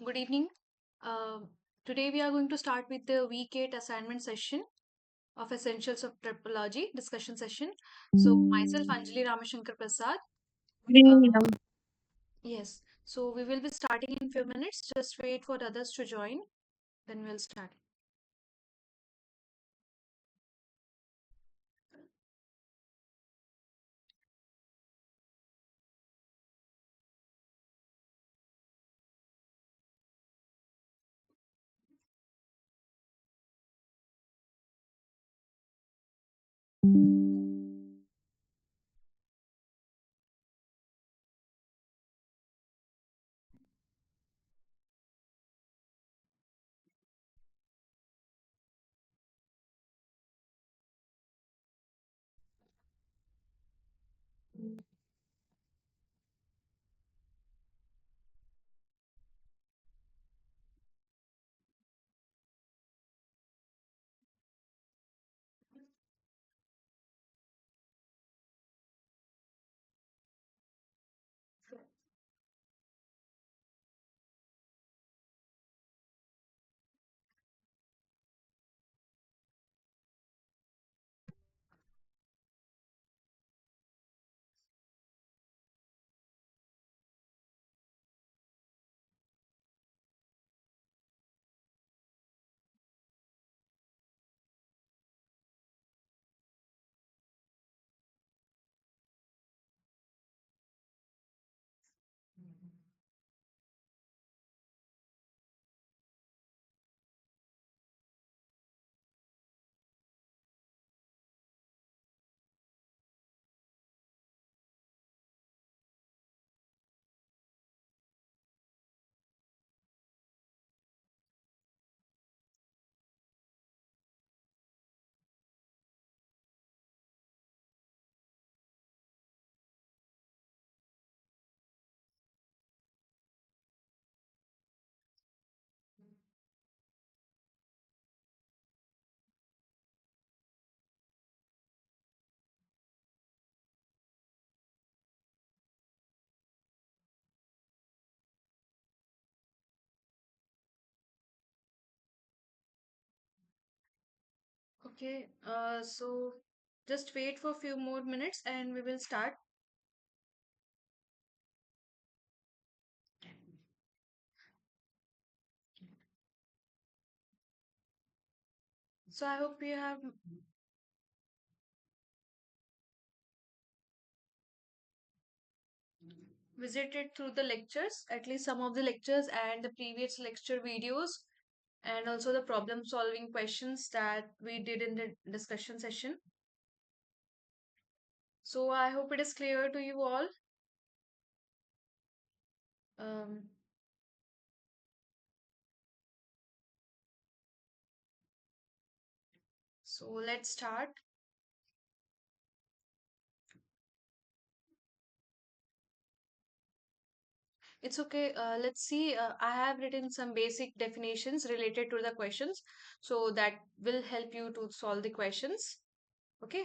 Good evening. Um, Today we are going to start with the week 8 assignment session of Essentials of Topology discussion session. So myself Anjali Ramashankar Prasad. Uh, Yeah. yes. So we will be starting in few minutes. Just wait for the others to join. Then we'll start. Okay. So just wait for a few more minutes and we will start. So I hope you have visited through the lectures, at least some of the lectures and the previous lecture videos, and also the problem solving questions that we did in the discussion session. So I hope it is clear to you all. Um, so let's start. It's okay. Let's see. I have written some basic definitions related to the questions, so that will help you to solve the questions. Okay.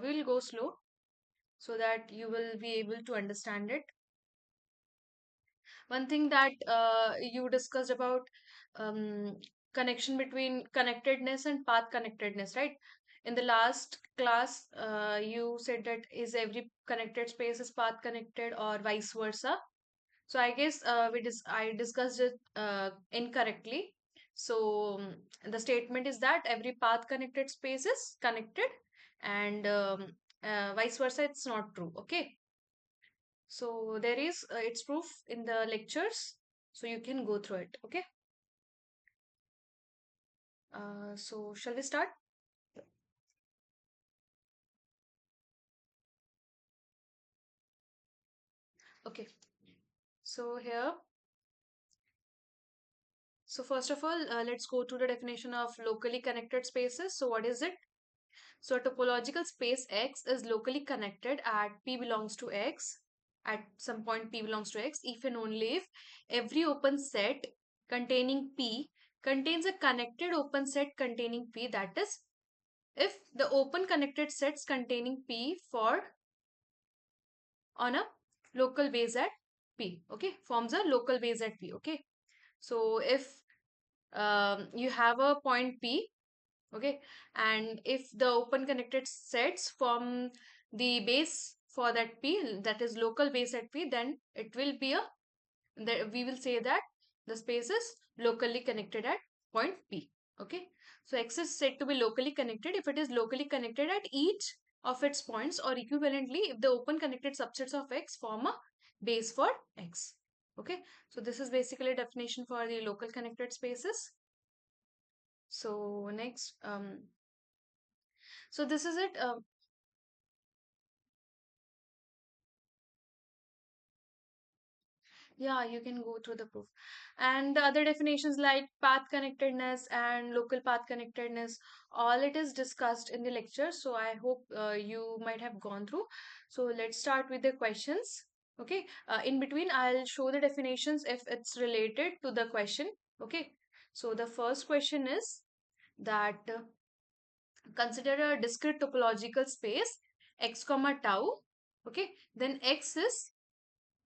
We will go slow so that you will be able to understand it. One thing that you discussed about connection between connectedness and path connectedness, right? In the last class, you said that is every connected space is path connected or vice versa. So I guess I discussed it incorrectly. So the statement is that every path connected space is connected, and vice versa, it's not true. Okay. So there is its proof in the lectures, so you can go through it. Okay. So shall we start? Okay. So here, so first of all, let's go to the definition of locally connected spaces. So what is it? So a topological space X is locally connected at P belongs to X. At some point P belongs to X if and only if every open set containing P contains a connected open set containing P, that is if the open connected sets containing P for on a local base at P, okay, forms a local base at P, okay. So if you have a point P, okay, and if the open connected sets from the base for that P, that is local base at P, then it will be a, we will say that the space is locally connected at point P. Okay, so X is said to be locally connected if it is locally connected at each of its points, or equivalently if the open connected subsets of X form a base for X. Okay, so this is basically a definition for the local connected spaces. So next, so this is it. Yeah, you can go through the proof. And the other definitions like path connectedness and local path connectedness, all it is discussed in the lecture. So I hope you might have gone through. So let's start with the questions. Okay. In between, I'll show the definitions if it's related to the question. Okay. So the first question is that consider a discrete topological space x comma tau. Okay. Then x is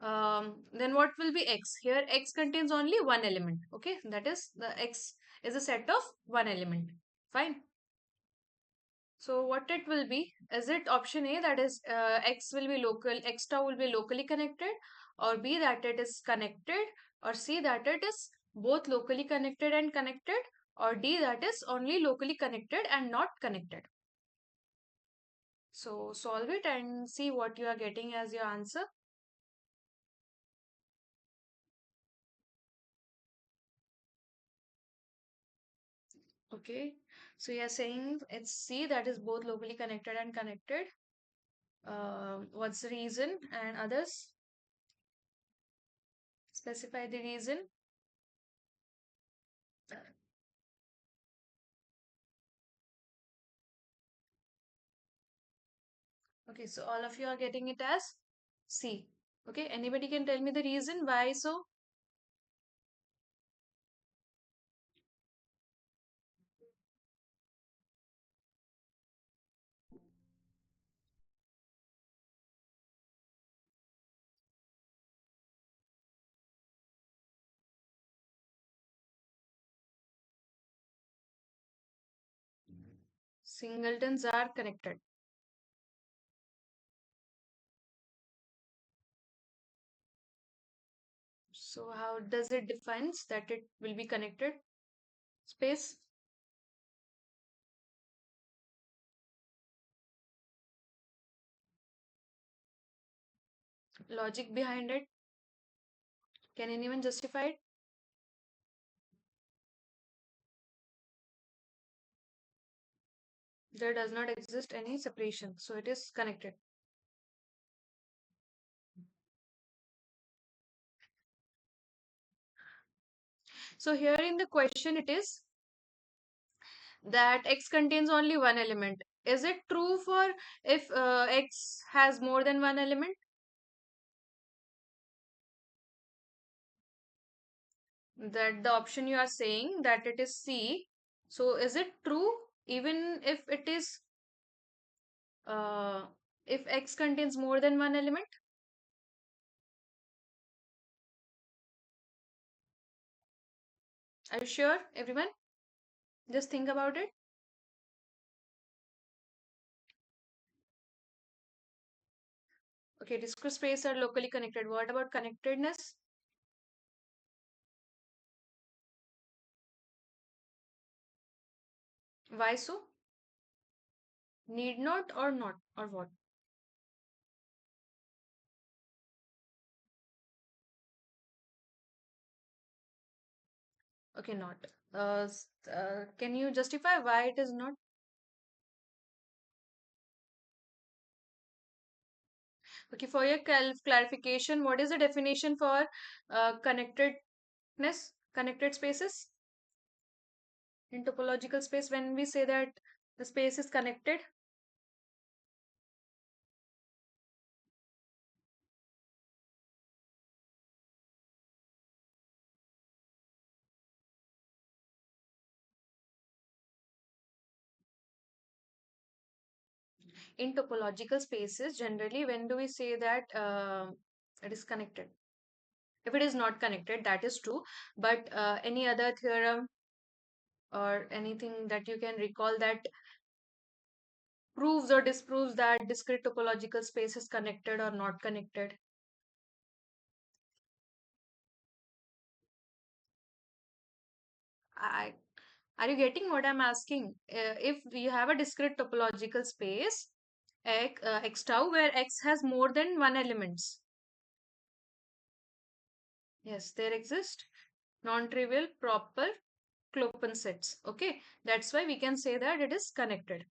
then what will be x? Here x contains only one element. Okay, that is the x is a set of one element. Fine. So what it will be? Is it option A, that is x will be local, x tau will be locally connected, or B, that it is connected, or C, that it is both locally connected and connected, or D, that is only locally connected and not connected. So solve it and see what you are getting as your answer. Okay, so you're saying it's C, that is both locally connected and connected. What's the reason? And others? Specify the reason. Okay, so all of you are getting it as C. Okay, anybody can tell me the reason why so? Singletons are connected. So how does it defines that it will be connected space? Logic behind it? Can anyone justify it? There does not exist any separation, so it is connected. So here in the question it is that X contains only one element. Is it true for if X has more than one element? That the option you are saying that it is C. So is it true even uh, if X contains more than one element? Are you sure, everyone? Just think about it. Okay, discrete space are locally connected. What about connectedness? Why so? Need not or not or what? Okay, not. Can you justify why it is not? Okay, for your clarification, what is the definition for connectedness, connected spaces in topological space when we say that the space is connected? In topological spaces, generally, when do we say that it is connected? If it is not connected, that is true. But any other theorem or anything that you can recall that proves or disproves that discrete topological space is connected or not connected? I, are you getting what I'm asking? If you have a discrete topological space, x tau, where x has more than one elements, yes, there exist non-trivial proper Klopen sets. Okay, that's why we can say that it is connected.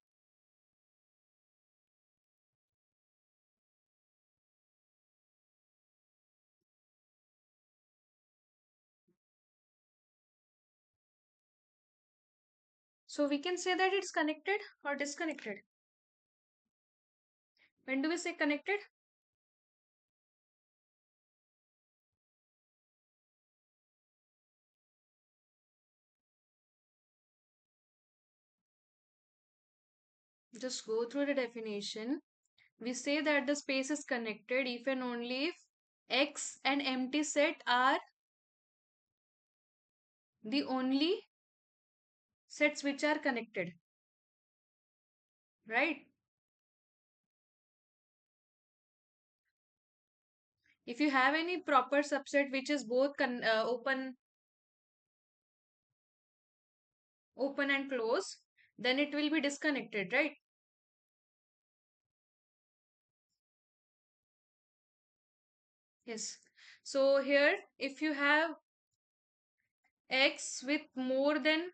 So we can say that it's connected or disconnected. When do we say connected? Just go through the definition. We say that the space is connected if and only if X and empty set are the only sets which are connected, right? If you have any proper subset which is both open and close, then it will be disconnected, right? Yes. So here, if you have X with more than,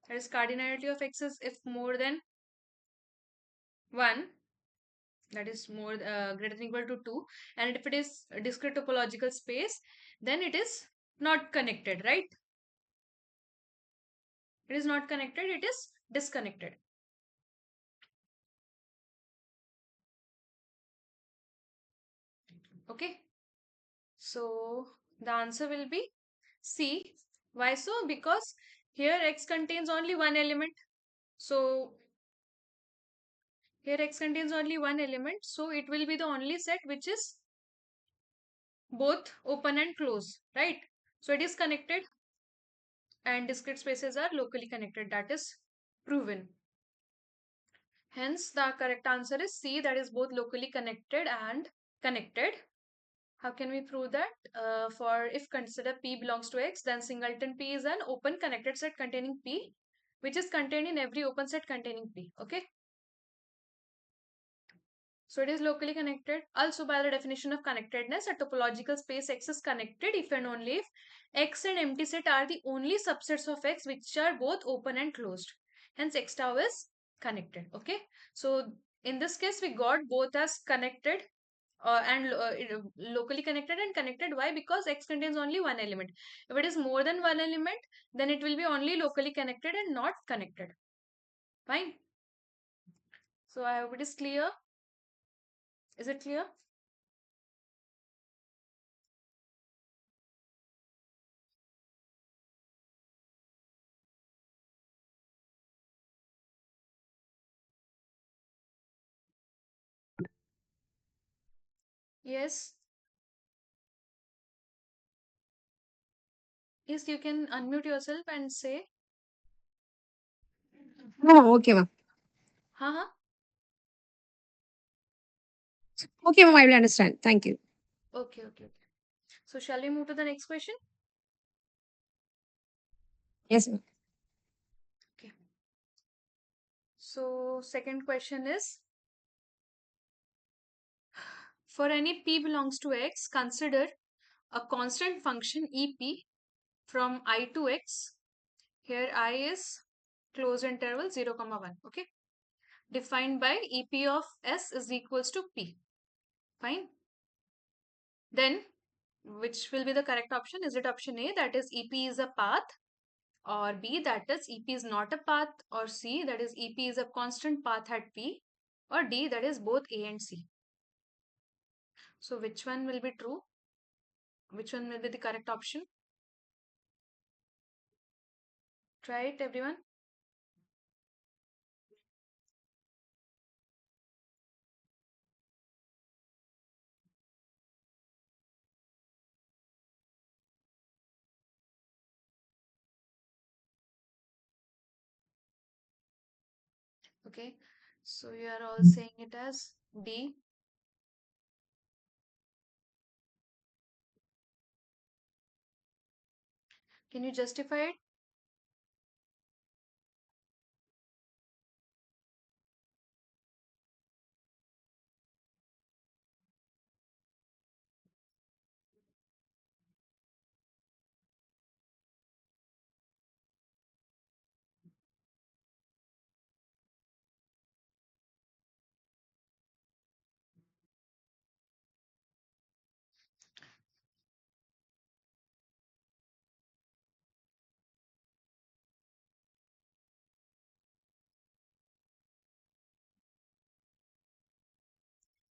that is cardinality of X is if more than 1, that is more greater than equal to 2, and if it is a discrete topological space, then it is not connected, right? It is not connected, it is disconnected. Okay, so the answer will be C. Why so? Because here X contains only one element. So here X contains only one element, so it will be the only set which is both open and close, right? So it is connected, and discrete spaces are locally connected. That is proven. Hence, the correct answer is C, that is both locally connected and connected. How can we prove that? For if consider P belongs to X, then singleton P is an open connected set containing P, which is contained in every open set containing P. Okay. So it is locally connected. Also, by the definition of connectedness, a topological space X is connected if and only if X and empty set are the only subsets of X which are both open and closed. Hence, X tau is connected. Okay. So in this case, we got both as connected and locally connected and connected. Why? Because X contains only one element. If it is more than one element, then it will be only locally connected and not connected. Fine. So I hope it is clear. Is it clear? Yes. Yes, you can unmute yourself and say, Oh, okay, ma'am. haha. Okay, ma'am, I will understand. Thank you. Okay, okay, okay. So shall we move to the next question? Yes, ma'am. Okay. So second question is, for any P belongs to X, consider a constant function EP from I to X. Here I is closed interval 0, comma 1. Okay. Defined by EP of S is equals to P. Fine. Then which will be the correct option? Is it option A, that is EP is a path, or B, that is EP is not a path, or C, that is EP is a constant path at P, or D, that is both A and C? So which one will be true? Which one will be the correct option? Try it, everyone. Okay, so you are all saying it as D. Can you justify it?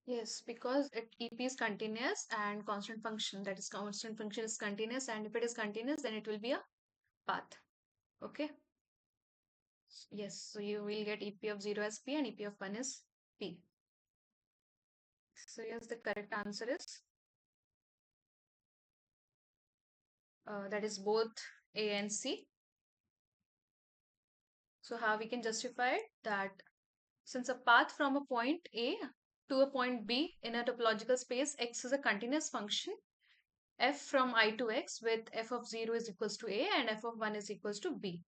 Yes, because EP is continuous and constant function, that is constant function is continuous, and if it is continuous, then it will be a path. Okay. Yes, so you will get EP of 0 as P and EP of 1 is P. So yes, the correct answer is that is both A and C. So how we can justify it? That since a path from a point A to a point B in a topological space, X is a continuous function, f from I to X with f of 0 is equals to A and f of 1 is equals to B.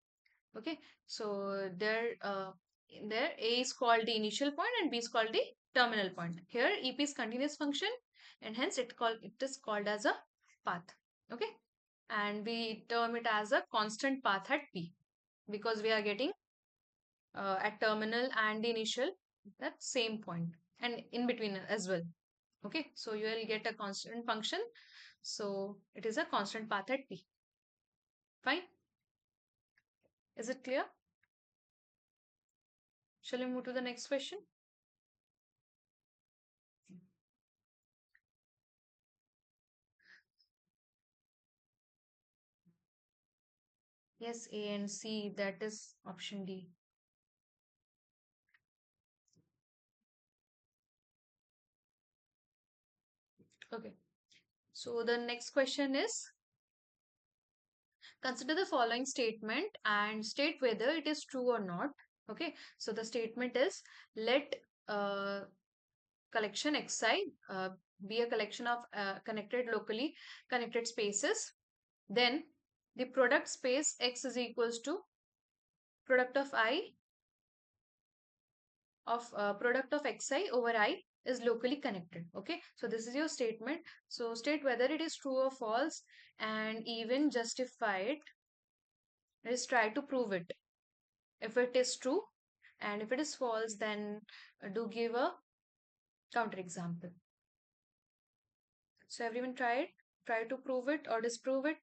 Okay, so there A is called the initial point and B is called the terminal point. Here EP is continuous function and hence it is called as a path. Okay, and we term it as a constant path at P because we are getting at terminal and the initial that same point and in between as well. Okay, so you will get a constant function. So it is a constant path at P. Fine. Is it clear? Shall we move to the next question? Yes, A and C, that is option D. Okay. So the next question is consider the following statement and state whether it is true or not. Okay. So the statement is let collection xi be a collection of connected locally connected spaces. Then the product space X is equals to product of I of product of xi over I is locally connected. Okay, so this is your statement. So state whether it is true or false and even justify it. Let's try to prove it. If it is true and if it is false, then do give a counter example. So everyone try it. Try to prove it or disprove it.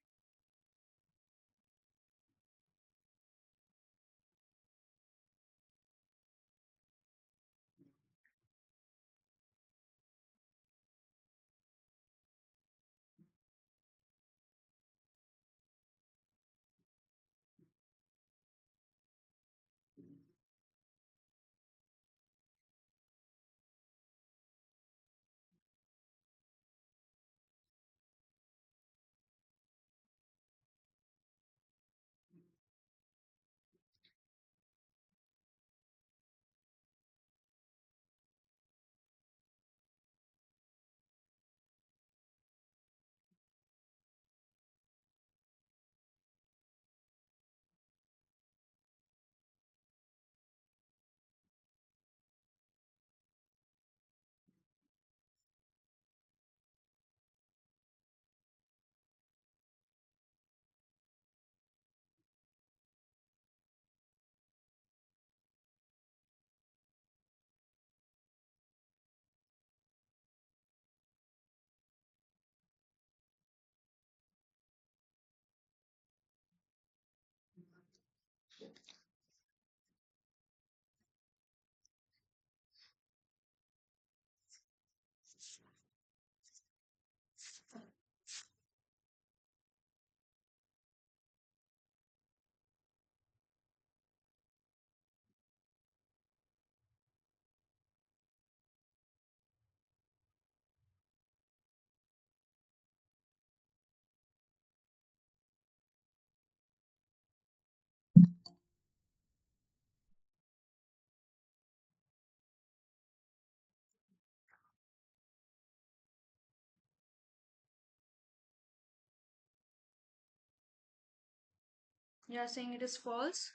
You are saying it is false.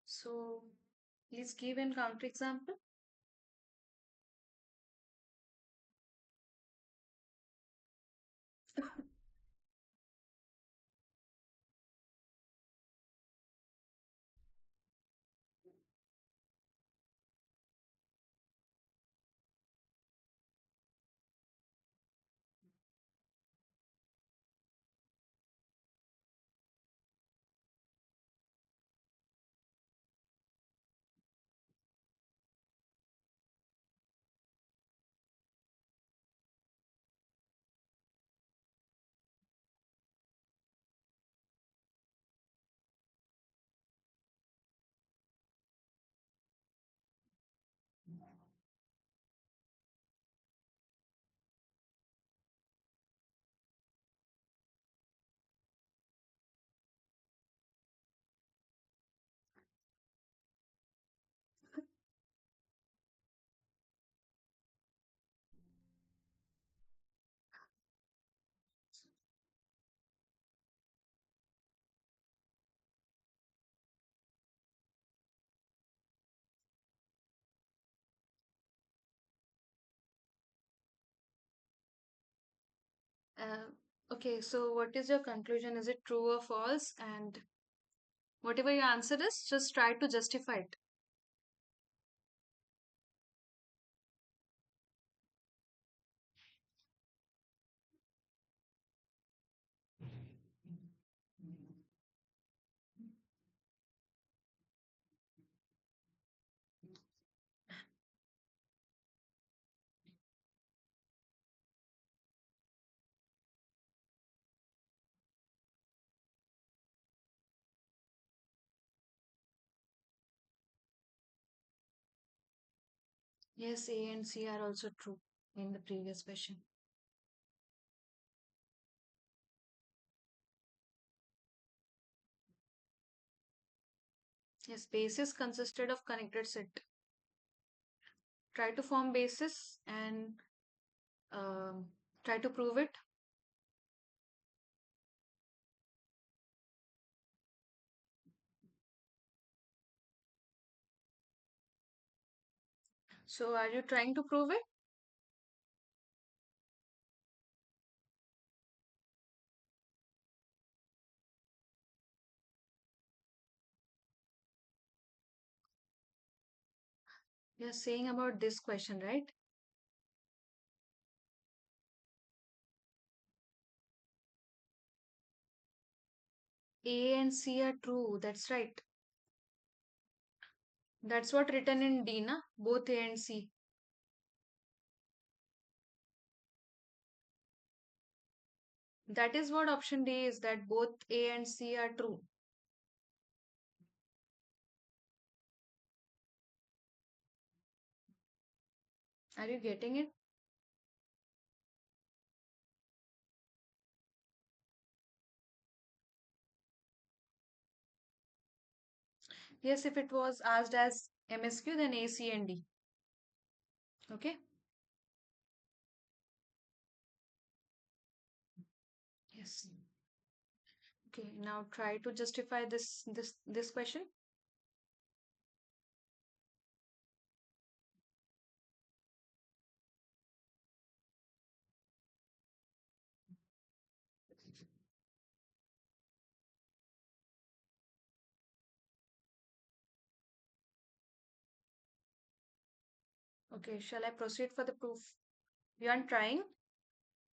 So please give an counterexample. Uh, okay, so what is your conclusion? Is it true or false? And whatever your answer is, just try to justify it. Yes, A and C are also true in the previous question. Yes, basis consisted of connected set. Try to form basis and um, try to prove it. So, are you trying to prove it? You're saying about this question, right? A and C are true. That's right. That's what written in D, na? Both A and C. That is what option D is, that both A and C are true. Are you getting it? Yes, if it was asked as MSQ, then A, C, and D. Okay? Yes. Okay, now try to justify this question. Okay, shall I proceed for the proof? You aren't trying?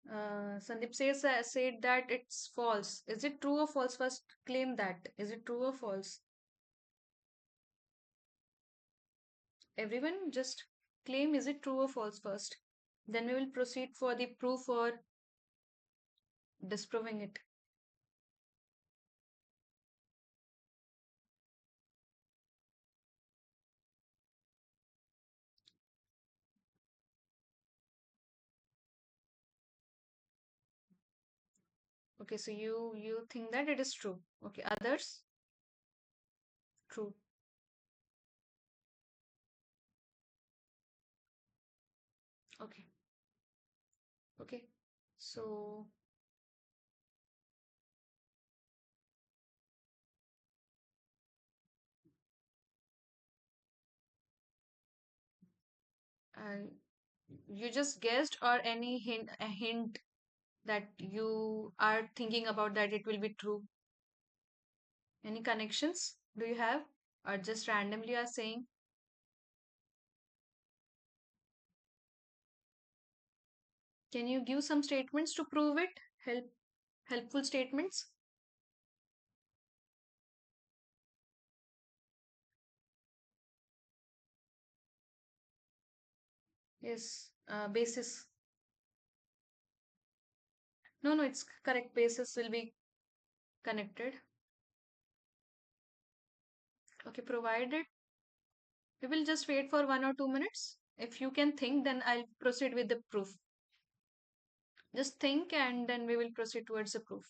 Sandeep said that it's false. Is it true or false? First, claim that. Is it true or false? Everyone just claim, is it true or false first? Then we will proceed for the proof or disproving it. Okay, so you think that it is true. Okay, others true. Okay, okay. So Uh, you just guessed, or any hint that you are thinking about that it will be true? Any connections do you have, or just randomly are saying? Can you give some statements to prove it? Helpful statements? Yes, basis. No, no, it's correct. Basis will be connected. Okay, provided. We will just wait for 1 or 2 minutes. If you can think, then I'll proceed with the proof. Just think and then we will proceed towards the proof.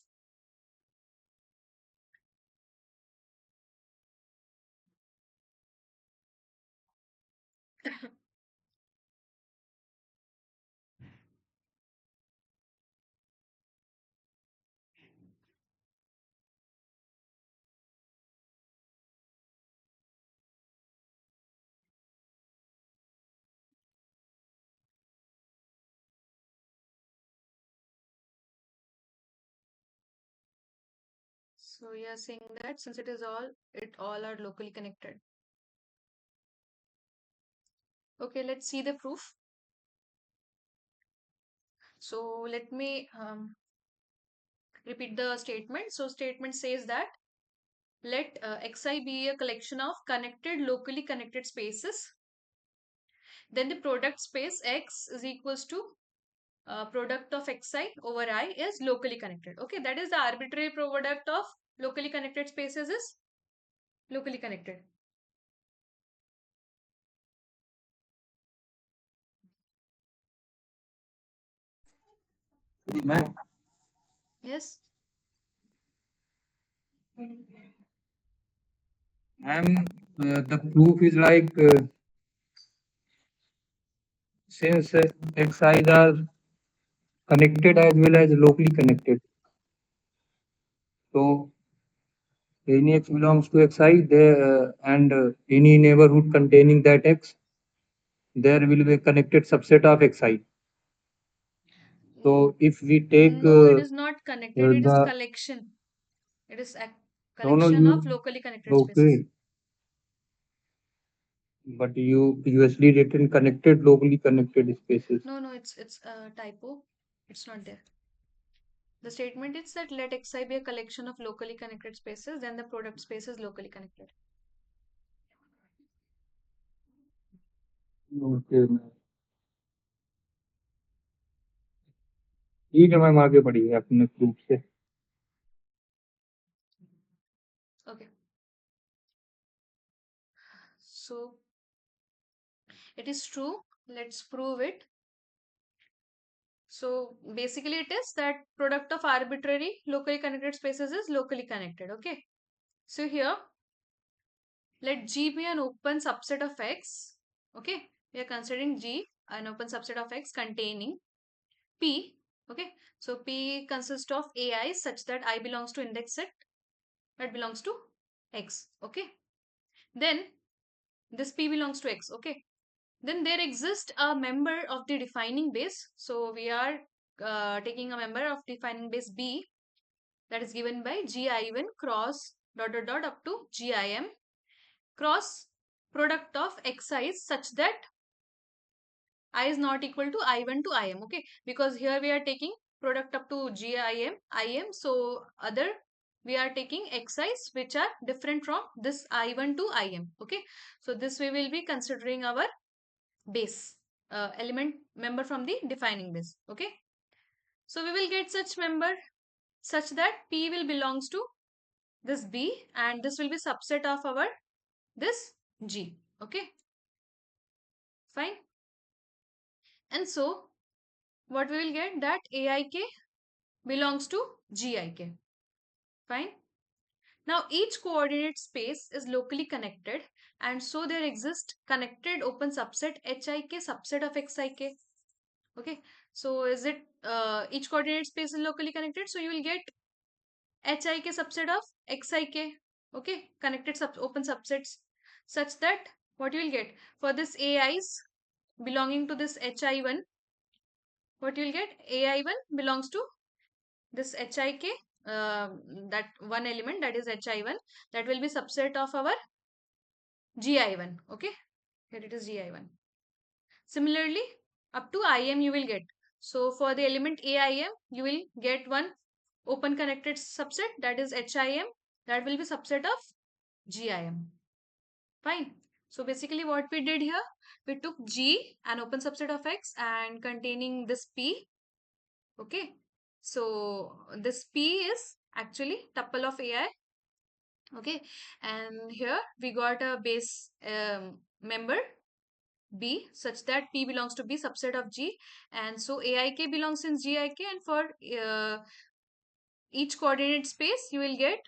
So you are saying that since it all are locally connected. Okay, let's see the proof. So let me repeat the statement. So statement says that let xi be a collection of locally connected spaces. Then the product space x is equals to product of xi over I is locally connected. Okay, that is the arbitrary product of locally connected spaces is locally connected. Ma'am, Yes. ma'am, the proof is like since xi's are connected as well as locally connected. So any x belongs to xi there and any neighborhood containing that x, there will be a connected subset of xi. Mm, So if we take no, it is not connected. It is the collection. It is a no no collection you of locally connected spaces. okay, but you usually written connected locally connected spaces. No, no, it's a typo. It's not there. The statement is that let xi be a collection of locally connected spaces, then the product space is locally connected. Okay, ma'am. ठीक है ma'am आगे बढ़िए अपने proof से Okay. So it is true. Let's prove it. So basically it is that product of arbitrary locally connected spaces is locally connected. Okay. So here let G be an open subset of X. Okay. We are considering G an open subset of X containing P. Okay. So P consists of AI such that I belongs to index set that belongs to X. Okay. Then this P belongs to X. Okay. Then there exists a member of the defining base. So we are taking a member of defining base B that is given by GI1 cross dot dot dot up to GIM cross product of xi's such that I is not equal to I1 to IM. Okay, because here we are taking product up to IM. So other we are taking xi's which are different from this I1 to IM. Okay, so this we will be considering our base element member from the defining base. Okay, so we will get such member such that P will belongs to this B and this will be subset of our this G. Okay, fine. And so what we will get that AIK belongs to GIK. Fine. Now each coordinate space is locally connected and so there exists connected open subset HIK subset of XIK. Okay. So is it each coordinate space is locally connected? So you will get HIK subset of XIK. Okay. Connected open subsets such that what you will get for this AIs belonging to this hi1, what you'll get, ai1 belongs to this hik, that one element, that is hi1, that will be subset of our gi1. Okay, here it is gi1. Similarly, up to im you will get. So for the element aim, you will get one open connected subset, that is him, that will be subset of gim. Fine. So basically what we did here, we took G, an open subset of X, and containing this P. Okay. So this P is actually tuple of AI. Okay. And here we got a base member B such that P belongs to B subset of G. And so AIK belongs in GIK, and for each coordinate space you will get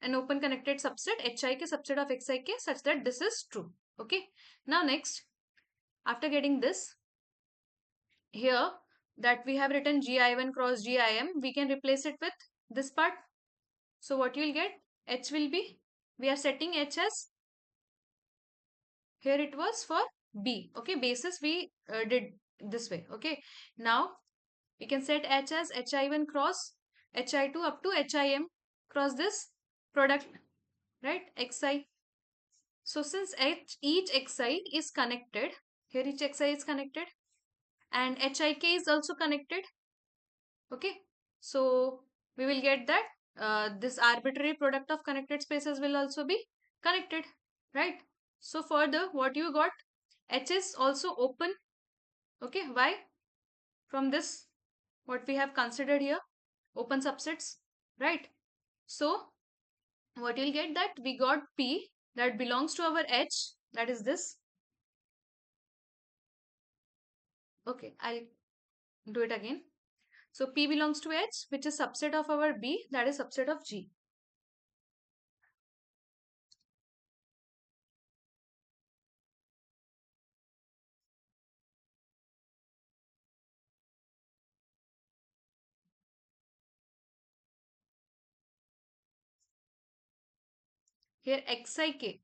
an open connected subset HIK subset of XIK such that this is true. Okay. Now next, after getting this, here that we have written GI1 cross GIM, we can replace it with this part. So what you will get, H will be, we are setting H as, here it was for B. Okay, basis we did this way. Okay, now we can set H as HI1 cross HI2 up to HIM cross this product, right, XI. So since each XI is connected, here each XI is connected and HIK is also connected. Okay, so we will get that this arbitrary product of connected spaces will also be connected, right? So further, what you got, H is also open. Okay, why? From this, what we have considered here, open subsets, right? So what you'll get, that we got P that belongs to our H, that is this. Okay, I'll do it again. So P belongs to H, which is subset of our B, that is subset of G. Here XIK.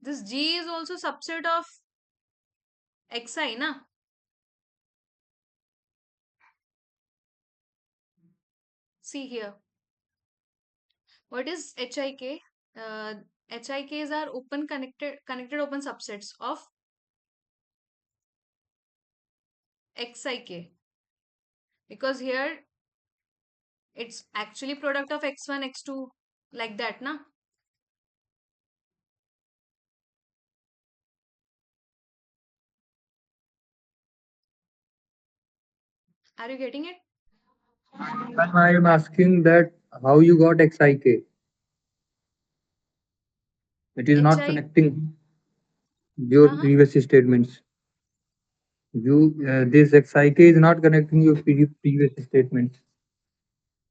This G is also subset of Xi, na? See here. What is HIK? HIKs are open connected open subsets of XIK. Because here it's actually product of X1, X2, like that, na? Are you getting it? I am asking that how you got XIK. It is not HI, connecting your uh-huh. previous statements. This XIK is not connecting your previous statements.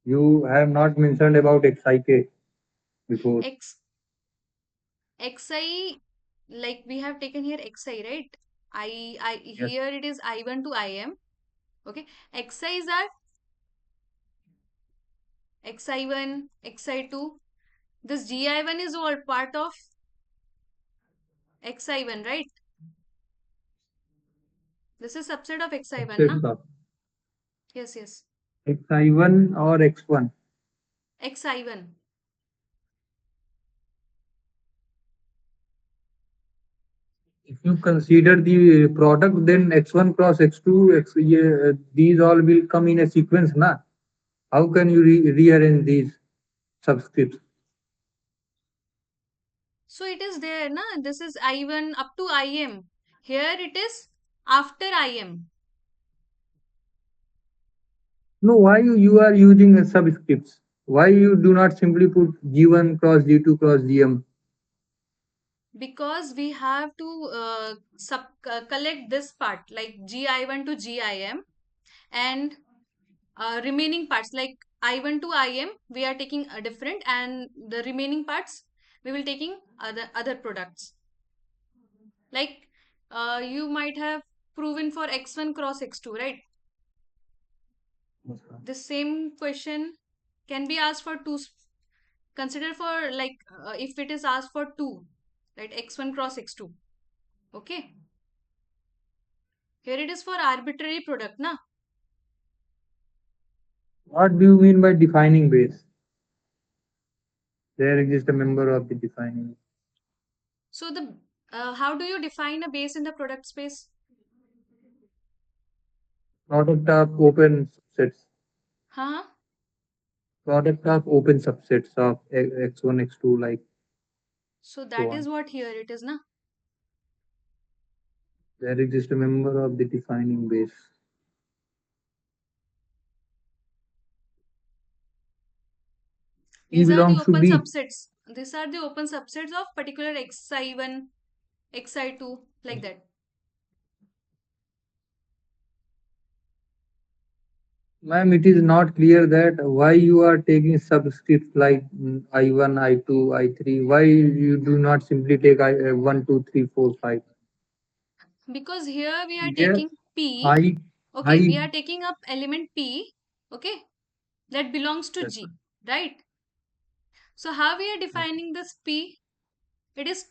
You have not mentioned about XIK before. X, XI, like we have taken here XI, right? Yes. Here it is I1 to IM. Okay. XIs are XI1, XI2. This GI1 is all part of XI1, right? This is subset of XI1, na? Subsets of Yes, yes. XI1 or X1. XI1. If you consider the product, then X1 cross X2, yeah, these all will come in a sequence, na? How can you rearrange these subscripts? So it is there, na? This is I1 up to IM. Here it is after IM. No, why you are using subscripts? Why you do not simply put G1 cross G2 cross GM? Because we have to collect this part like GI1 to GIM, and remaining parts like I1 to IM we are taking a different, and the remaining parts we will taking other products. Like you might have proven for X1 cross X2, right? The same question can be asked for two. Consider for like if it is asked for two, right? X1 cross X2. Okay. Here it is for arbitrary product, na? What do you mean by defining base? There exists a member of the defining So the how do you define a base in the product space? product of open subsets. Huh? Product of open subsets of x1, x2, like So so that is on. what here it is, na? There exists a member of the defining base. E These are the belongs to open B. subsets. These are the open subsets of particular xi1, xi2, like that. Ma'am, it is not clear that why you are taking subscripts like I1, I2, I3. Why you do not simply take 1, 2, 3, 4, 5? Because here we are Yes, taking P. I, Okay, we I, are taking up element P. Okay, that belongs to yes, G, right? So how we are defining this P? It is,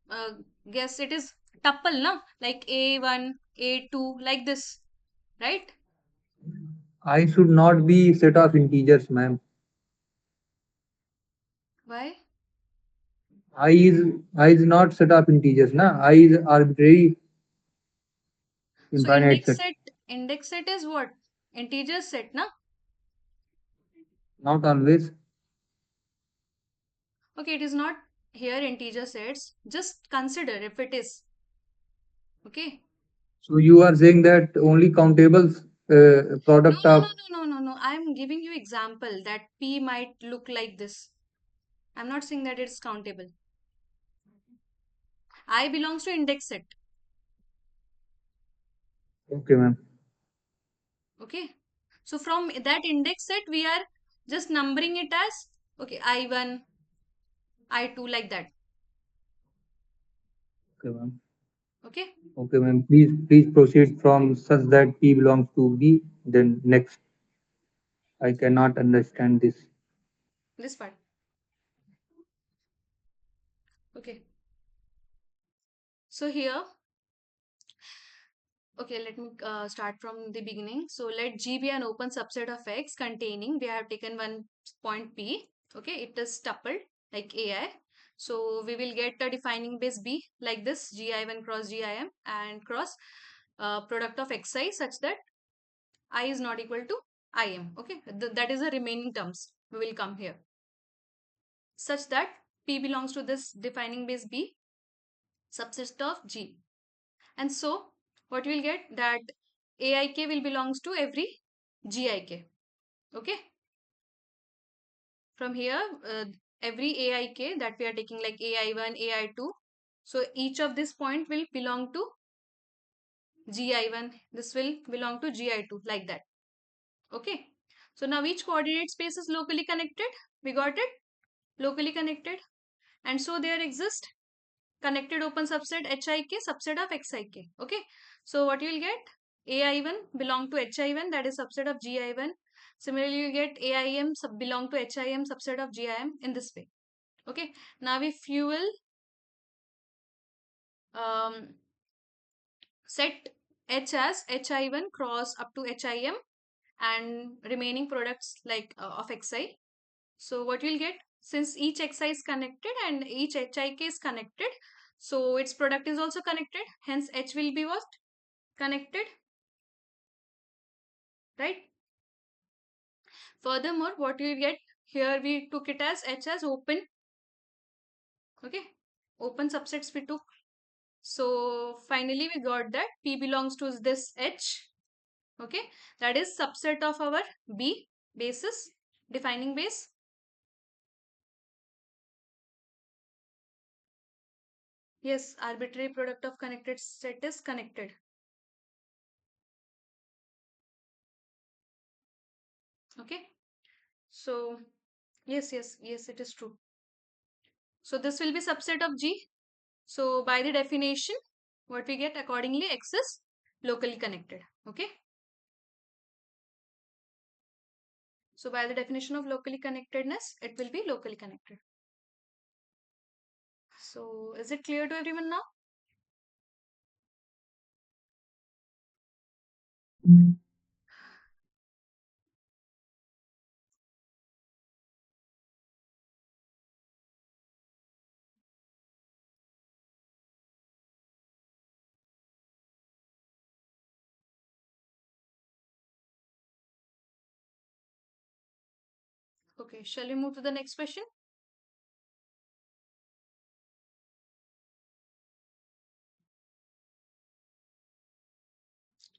uh, guess it is tuple, na? Like A1, A2, like this, right? I should not be set of integers, ma'am. Why? I is I is not set of integers, na. I is arbitrary So infinite set. index set is what? Integer set, na? Not always. Okay, it is not here integer sets. Just consider if it is. Okay. So you are saying that only countables No, product no, no, of. no, no, no, no. I'm giving you example that P might look like this. I'm not saying that it's countable. I belongs to index set. Okay, ma'am. Okay. So from that index set, we are just numbering it as, okay, I1, I2, like that. Okay, ma'am. Okay. Okay, ma'am. Please proceed from such that P belongs to B. Then next, I cannot understand this. This part. Okay. So here, okay, let me start from the beginning. So let G be an open subset of X containing, we have taken one point P. Okay, it is tupled like AI. So we will get a defining base B like this, GI1 cross GIM and cross product of Xi such that I is not equal to Im. Okay, that is the remaining terms. We will come here. Such that P belongs to this defining base B subset of G. And so what we'll get that aik will belongs to every gik. Okay. From here, every aik that we are taking like ai1, ai2. So each of this point will belong to gi1. This will belong to gi2 like that. Okay. So now each coordinate space is locally connected. We got it? Locally connected. And so there exist connected open subset hik subset of xik. Okay. So what you will get? ai1 belong to hi1, that is subset of gi1. Similarly, you get aim belong to him subset of gim in this way. Okay. Now if you will um, set h as hi1 cross up to him and remaining products like of xi. So what you'll get, since each xi is connected and each hik is connected, so its product is also connected. Hence h will be what? Connected, right? Furthermore, what we get here, we took it as h as open. Okay, open subsets we took. So finally we got that P belongs to this H. Okay, that is subset of our B basis, defining base. Yes, arbitrary product of connected set is connected. Okay, so yes, it is true. So this will be subset of G. So by the definition, what we get accordingly, X is locally connected. Okay. So by the definition of locally connectedness, it will be locally connected. So is it clear to everyone now? Okay, shall we move to the next question?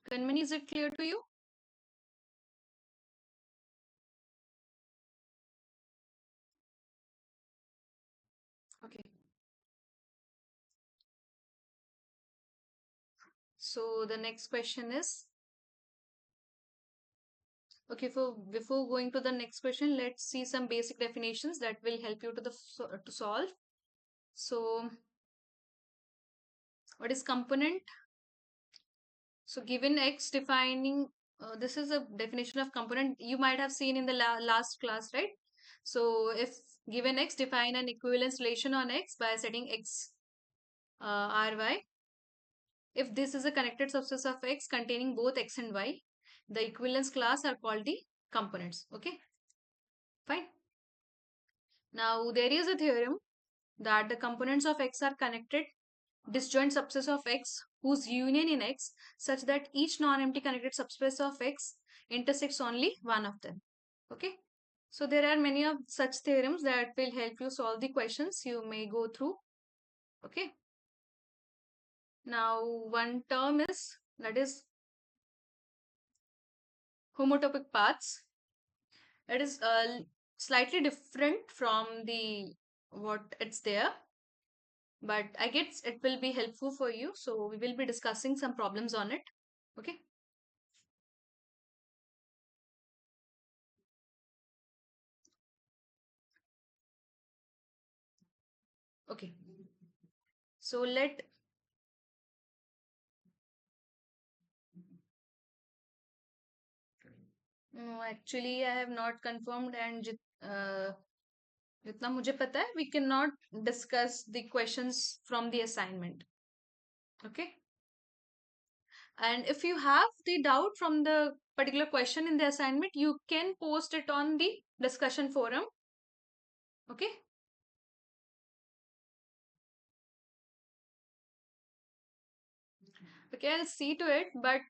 Kanmani, is it clear to you? Okay. So the next question is, okay, for before going to the next question, let's see some basic definitions that will help you to solve. So what is component? So given X defining, this is a definition of component you might have seen in the last class, right? So if given X, define an equivalence relation on X by setting X Ry. If this is a connected subspace of X containing both X and Y, the equivalence class are called the components. Okay, fine. Now there is a theorem that the components of X are connected disjoint subspace of X whose union in X such that each non-empty connected subspace of X intersects only one of them. Okay. So there are many of such theorems that will help you solve the questions you may go through. Okay. Now one term is that is homotopic paths. It is slightly different from the what it's there, but I guess it will be helpful for you. So we will be discussing some problems on it. Okay. Okay. So let no, actually I have not confirmed and जितना मुझे पता है, we cannot discuss the questions from the assignment. Okay. And if you have the doubt from the particular question in the assignment, you can post it on the discussion forum. Okay. Okay, I'll see to it, but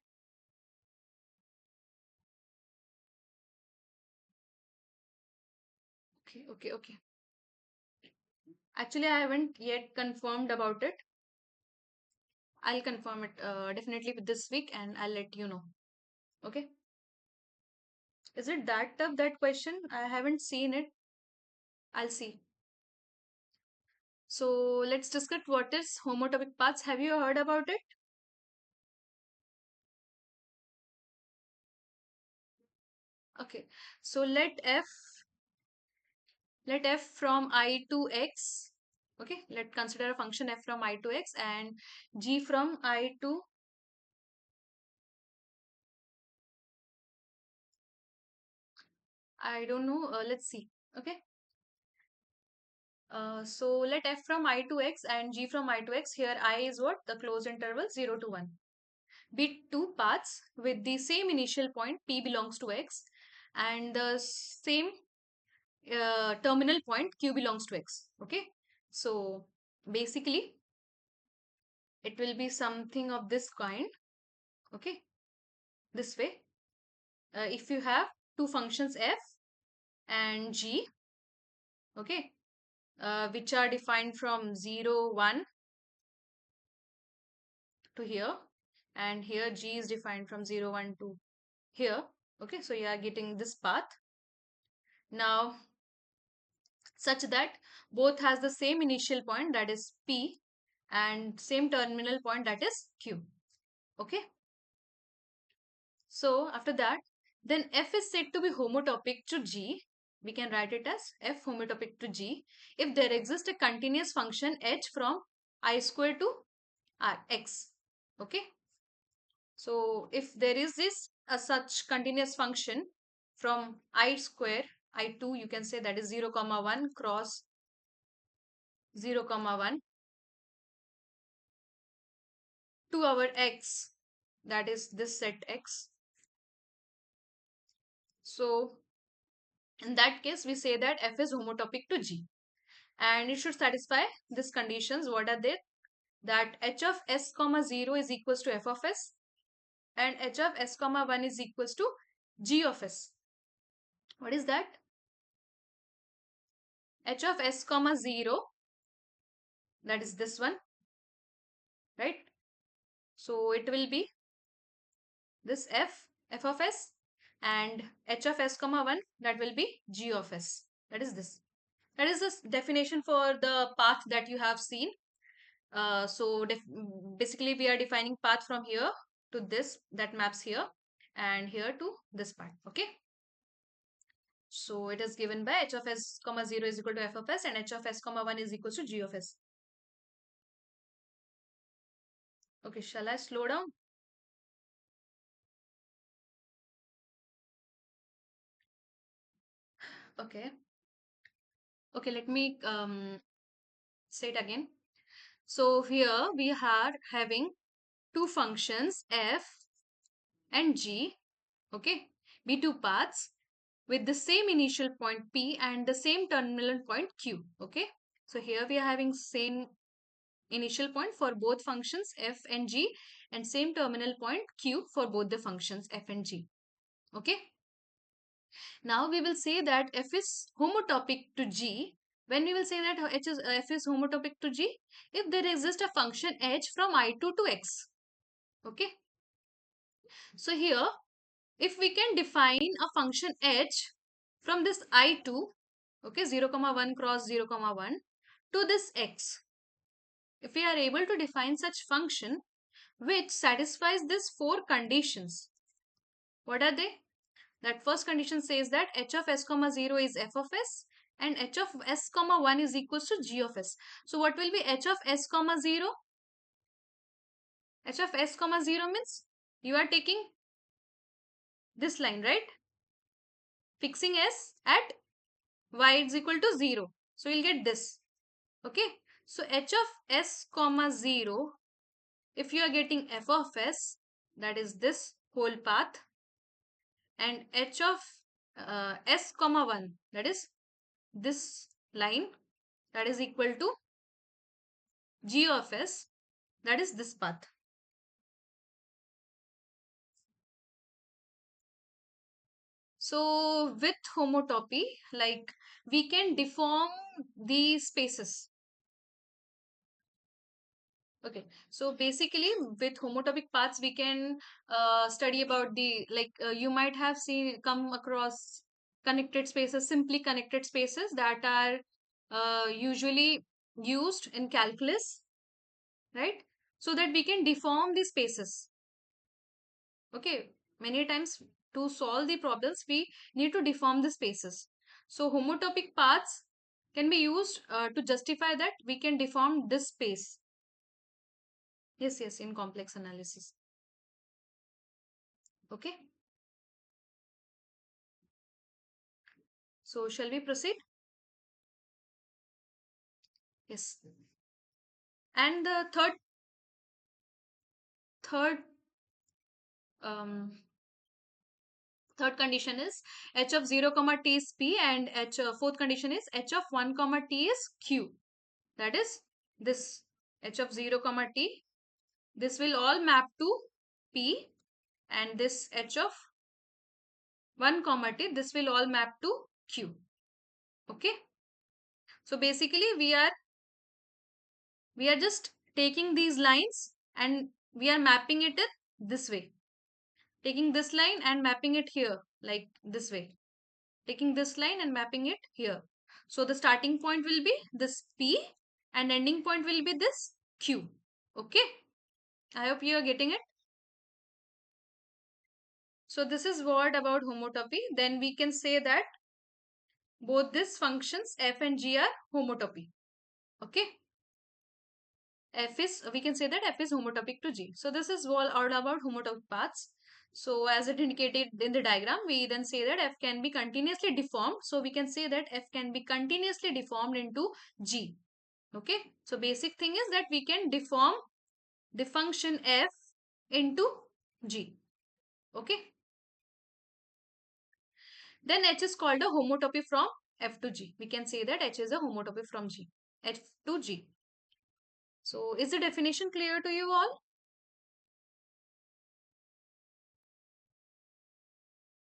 okay. Actually, I haven't yet confirmed about it. I'll confirm it definitely this week and I'll let you know. Okay. Is it that tough, that question? I haven't seen it. I'll see. So let's discuss what is homotopic paths. Have you heard about it? Okay. So let f from I to x. Okay. Let's consider a function f from I to x and g from I to I don't know. Let's see. Okay. So let f from I to x and g from I to x. Here I is what? The closed interval 0 to 1. Be two paths with the same initial point p belongs to x and the same terminal point q belongs to x. Okay. So basically it will be something of this kind. Okay. This way. If you have two functions f and g, okay, which are defined from 0, 1 to here, and here g is defined from 0, 1 to here. Okay, so you are getting this path. Now, such that both has the same initial point that is P and same terminal point that is Q. Okay. So after that, then F is said to be homotopic to G. We can write it as F homotopic to G if there exists a continuous function H from I square to X. Okay. So if there is this such continuous function from I square, I2, you can say that is 0 comma 1 cross 0 comma 1 to our x, that is this set x. So in that case, we say that f is homotopic to G. And it should satisfy these conditions. What are they? That h of s comma 0 is equals to f of s, and h of s comma 1 is equals to g of s. What is that? H of s comma 0, that is this one, right? So it will be this f of s, and h of s comma 1, that will be g of s. That is this. That is this definition for the path that you have seen. So basically we are defining path from here to this, that maps here, and here to this part. Okay. So it is given by h of s comma 0 is equal to f of s, and h of s comma 1 is equal to g of s. Okay, shall I slow down? Okay. Okay, let me say it again. So here we are having two functions f and g, okay, be two paths with the same initial point P and the same terminal point Q, okay. So here we are having same initial point for both functions f and g, and same terminal point Q for both the functions f and g, okay. Now we will say that f is homotopic to g. When we will say that f is homotopic to g, if there exists a function h from I2 to x, okay. So here, if we can define a function h from this I2, okay, 0 comma 1 cross 0 comma 1 to this x, if we are able to define such function which satisfies these four conditions, what are they? That first condition says that h of s comma 0 is f of s, and h of s comma 1 is equals to g of s. So what will be h of s comma 0? H of s comma 0 means you are taking this line, right? Fixing s at y is equal to 0. So you'll get this. Okay. So h of s comma 0, if you are getting f of s, that is this whole path, and h of s comma 1, that is this line, that is equal to g of s, that is this path. So with homotopy, like we can deform these spaces. Okay, so basically with homotopic paths, we can study about the, like you might have seen, come across connected spaces, simply connected spaces that are usually used in calculus, right? So that we can deform the spaces. Okay, many times to solve the problems, we need to deform the spaces. So homotopic paths can be used to justify that we can deform this space. Yes, yes, in complex analysis. Okay. So shall we proceed? Yes. And the third um third condition is h of 0 comma t is p, and fourth condition is h of 1 comma t is q. That is this h of 0 comma t. This will all map to p, and this h of 1 comma t, this will all map to q. Okay. So basically we are just taking these lines and we are mapping it in this way. Taking this line and mapping it here, like this way. Taking this line and mapping it here. So the starting point will be this P and ending point will be this Q. Okay. I hope you are getting it. So this is what about homotopy. Then we can say that both these functions f and g are homotopy. Okay. F is, we can say that f is homotopic to g. So this is all about homotopic paths. So as it indicated in the diagram, we then say that f can be continuously deformed. So we can say that f can be continuously deformed into g. Okay. So basic thing is that we can deform the function f into g. Okay. Then h is called a homotopy from f to g. We can say that h is a homotopy from g, f to g. So is the definition clear to you all?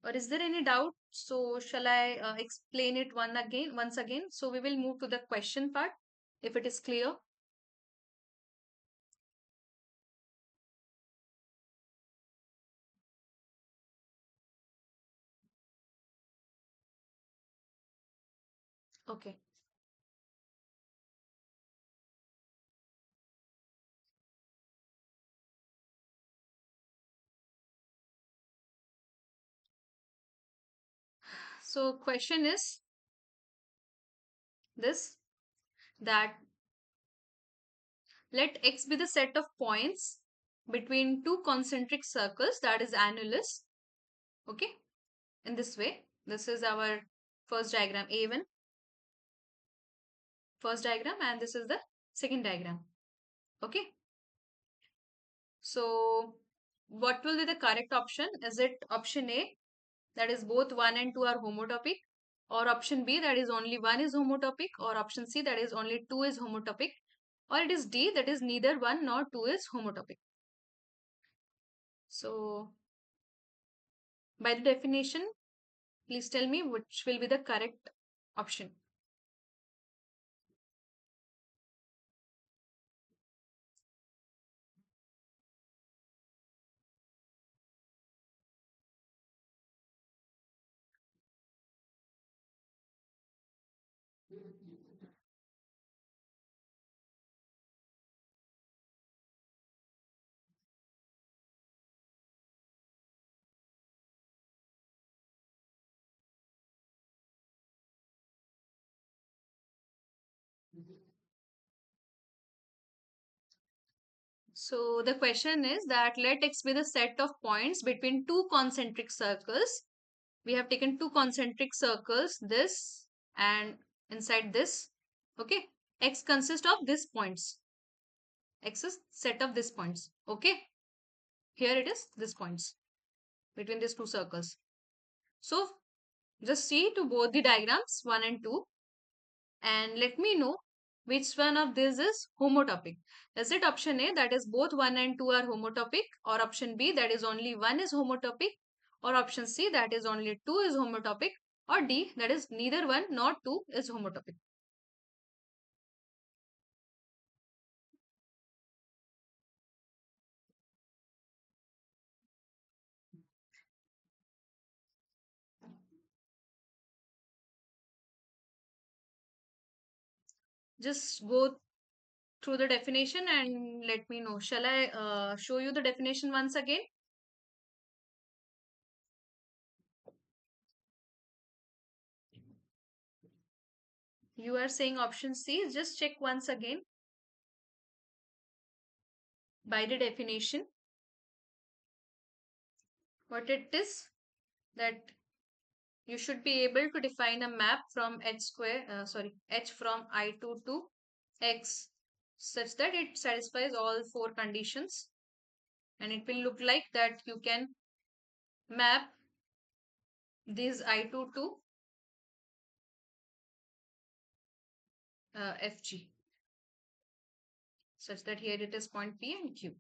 Or is there any doubt? So shall I explain it once again? So we will move to the question part if it is clear. Okay. So question is this, that let x be the set of points between two concentric circles, that is annulus. Okay. In this way, this is our first diagram A1, first diagram, and this is the second diagram. Okay. So what will be the correct option? Is it option A, that is both 1 and 2 are homotopic, or option B, that is only 1 is homotopic, or option C, that is only 2 is homotopic, or it is D, that is neither 1 nor 2 is homotopic? So by the definition, please tell me which will be the correct option. So the question is that let x be the set of points between two concentric circles. We have taken two concentric circles, this and inside this. Okay. X consists of these points. X is set of these points. Okay. Here it is, these points between these two circles. So just see to both the diagrams 1 and 2 and let me know which one of these is homotopic. Is it option A, that is both 1 and 2 are homotopic, or option B, that is only 1 is homotopic, or option C, that is only 2 is homotopic, or D, that is neither 1 nor 2 is homotopic? Just go through the definition and let me know. Shall I show you the definition once again? You are saying option C. Just check once again. By the definition, what it is, that you should be able to define a map from h from I2 to x such that it satisfies all four conditions, and it will look like that you can map this I2 to fg such that here it is point P and Q.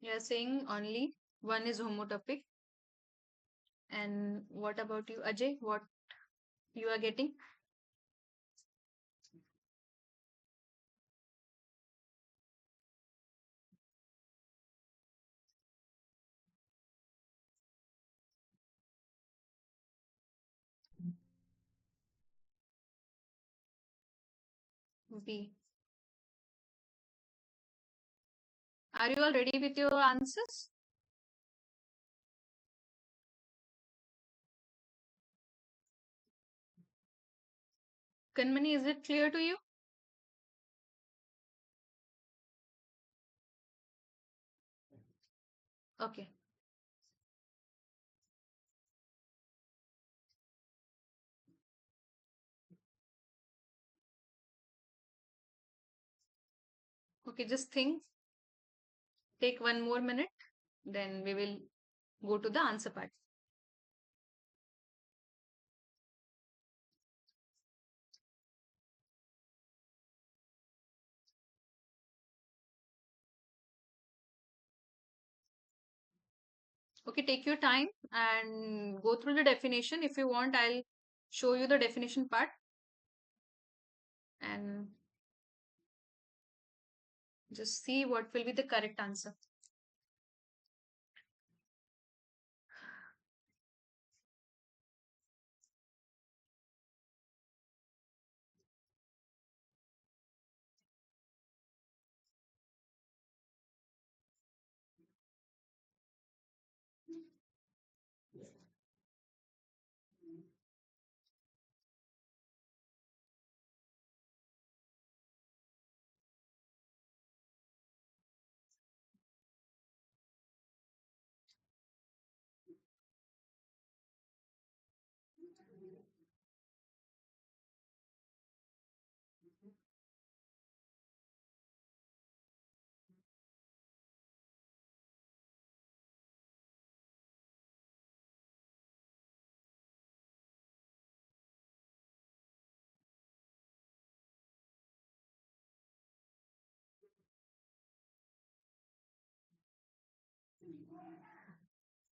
You are saying only one is homotopic. And what about you, Ajay? What you are getting? B. Are you all ready with your answers? Kanmani, is it clear to you? Okay. Okay, just think. Take one more minute. Then we will go to the answer part. Okay, take your time and go through the definition. If you want, I'll show you the definition part and just see what will be the correct answer.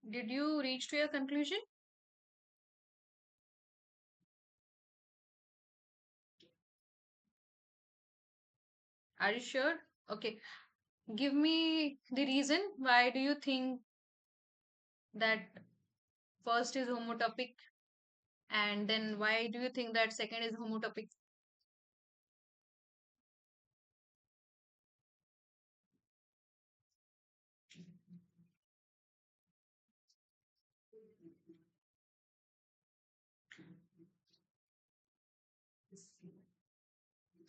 Did you reach to your conclusion? Are you sure? Okay. Give me the reason why do you think that first is homotopic and then why do you think that second is homotopic?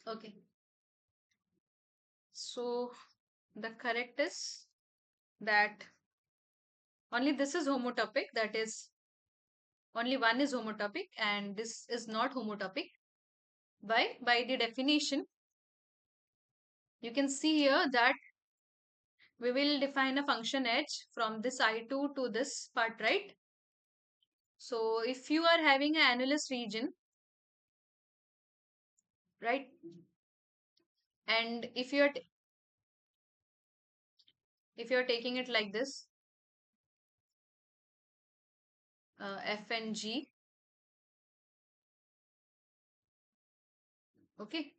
Okay. So the correct is that only this is homotopic, that is only one is homotopic and this is not homotopic. Why? By the definition, you can see here that we will define a function h from this I2 to this part, right? So if you are having an annulus region, right? And if you're taking it like this, f and g, okay.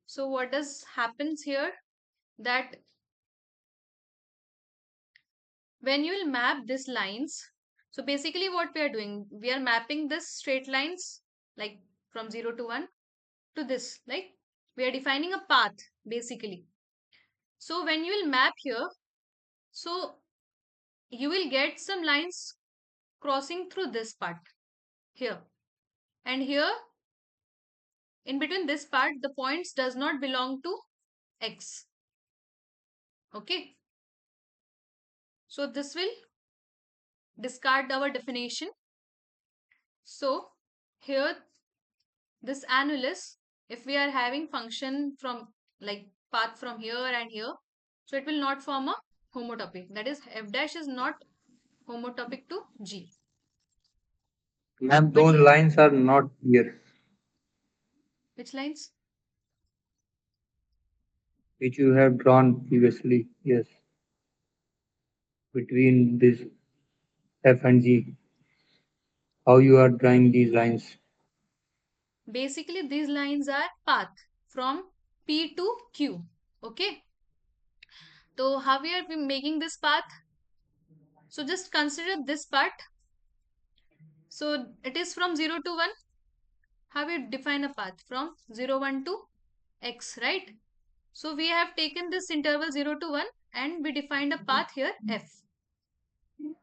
So what does happens here that when you will map these lines, so basically what we are doing, we are mapping this straight lines like from 0 to 1 to this, like we are defining a path basically. So when you will map here, so you will get some lines crossing through this part here, and here in between this part the points does not belong to x, okay. So this will discard our definition. So here this annulus, if we are having function from like path from here and here, so it will not form a homotopic, that is f dash is not homotopic to g. Ma'am, But those lines are not here, which lines? which you have drawn previously. Yes, between this F and G. how you are drawing these lines? Basically, these lines are path from P to Q. Okay. So how we are making this path? So just consider this part. So it is from 0 to 1. How we define a path? From 0, 1 to x, right? So we have taken this interval 0 to 1 and we defined a path here f.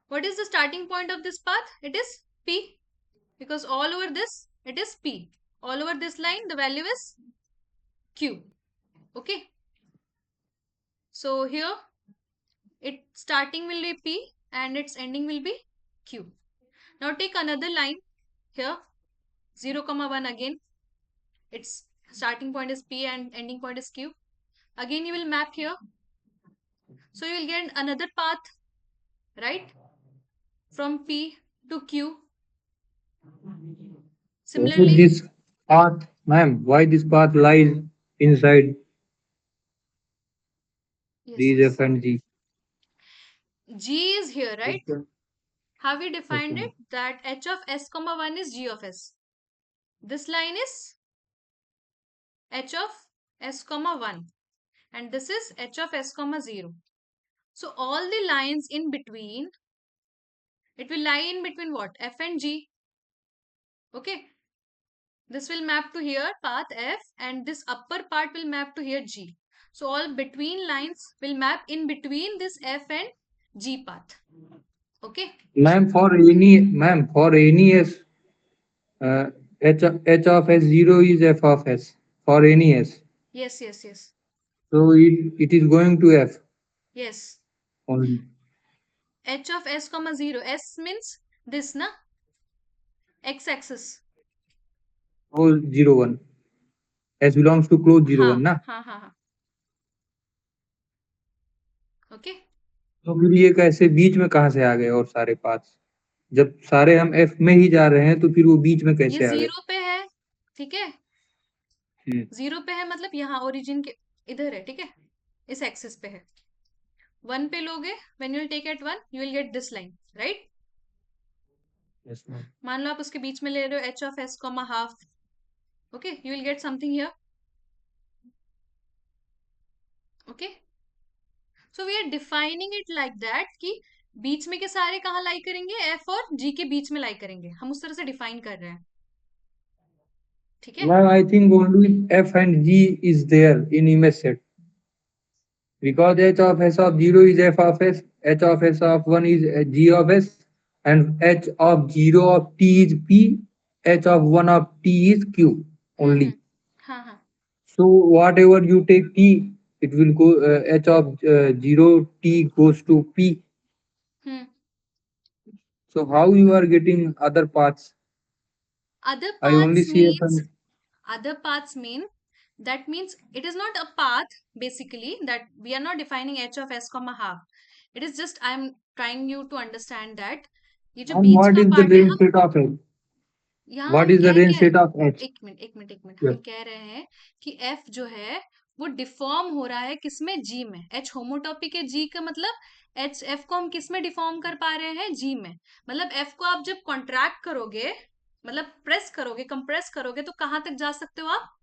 What is the starting point of this path? It is p, because all over this it is p. All over this line the value is q. Okay. So here its starting will be p and its ending will be q. Now take another line here, 0 comma 1 again. Its starting point is p and ending point is q. Again you will map here. So you will get another path, right? From p to q. So Similarly, this path, ma'am, why this path lies inside yes, these yes. F and G? G is here, right? Okay. How we defined Okay. it? That h of s comma 1 is g of s. This line is h of s comma 1 and this is h of s comma 0. So all the lines in between, it will lie in between what? F and G. Okay. This will map to here path F and this upper part will map to here G. So all between lines will map in between this F and G path. Okay. Ma'am, for any S, H of S0 is F of S for any S. Yes, yes, yes. So it is going to F Yes. only. H of s comma 0. S means this, na? X axis. Close 0 1. S belongs to close 0 Ha, 1 ना. ha, ha, ha. Okay. तो फिर ये कैसे बीच में कहाँ से आ गए और सारे पाथ्स? जब सारे हम F में ही जा रहे हैं तो फिर वो बीच में ये कैसे आ गए? 0 पे है, ठीक है? 0 पे है मतलब यहाँ ओरिजिन के इधर है, ठीक है? इस एक्सिस पे है. 1 पे लोगे, when you will take at 1, you will get this line, right? Yes, ma'am. मान लो आप उसके बीच में ले रहे हो h of s comma half. Okay, you will get something here. Okay. So we are defining it like that कि बीच में के सारे कहाँ लाई करेंगे? F और G के बीच में लाई करेंगे. हम उस तरह से डिफाइन कर रहे हैं. ठीक है? Ma'am, I think only F and G is there in image set. Because H of S of 0 is F of S, H of S of 1 is G of S, and H of 0 of T is P, H of 1 of T is Q hmm. only. हाँ हाँ. So whatever you take T, it will go, H of 0 T goes to P. Hmm. So how you are getting other paths? Other I only paths see F means and other paths mean that means it is not a path basically, that we are not defining h of s comma half. It is just I am trying you to understand that ये जो and beach what का is the part है range हम set of H? यहाँ What हम is the कह range क्या set of H? एक मिनट Yes. हम कह रहे हैं कि f जो है वो डिफॉर्म हो रहा है किसमें? g में. h होमोटॉपिक है g का मतलब h f को हम किस में डिफॉर्म कर पा रहे हैं? g में. मतलब f को आप जब कॉन्ट्रैक्ट करोगे, मतलब प्रेस करोगे, कंप्रेस करोगे तो कहां तक जा सकते हो आप?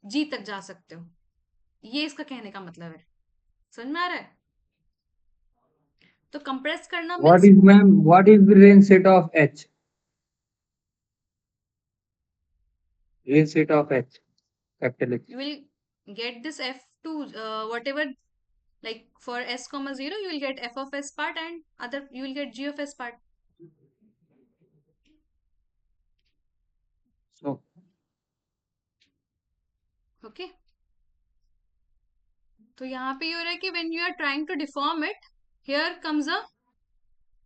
जी तक जा सकते हो. ये इसका कहने का मतलब है. समझ में आ रहा है? तो कंप्रेस करना What means is, ma'am? What is the range set of H? Range set of H, capital H. you will get this f2 whatever, like for s comma 0 you will get f of s part and other you will get g of s part. So Okay. तो यहाँ पे ये हो रहा है कि when you are trying to deform it, here comes a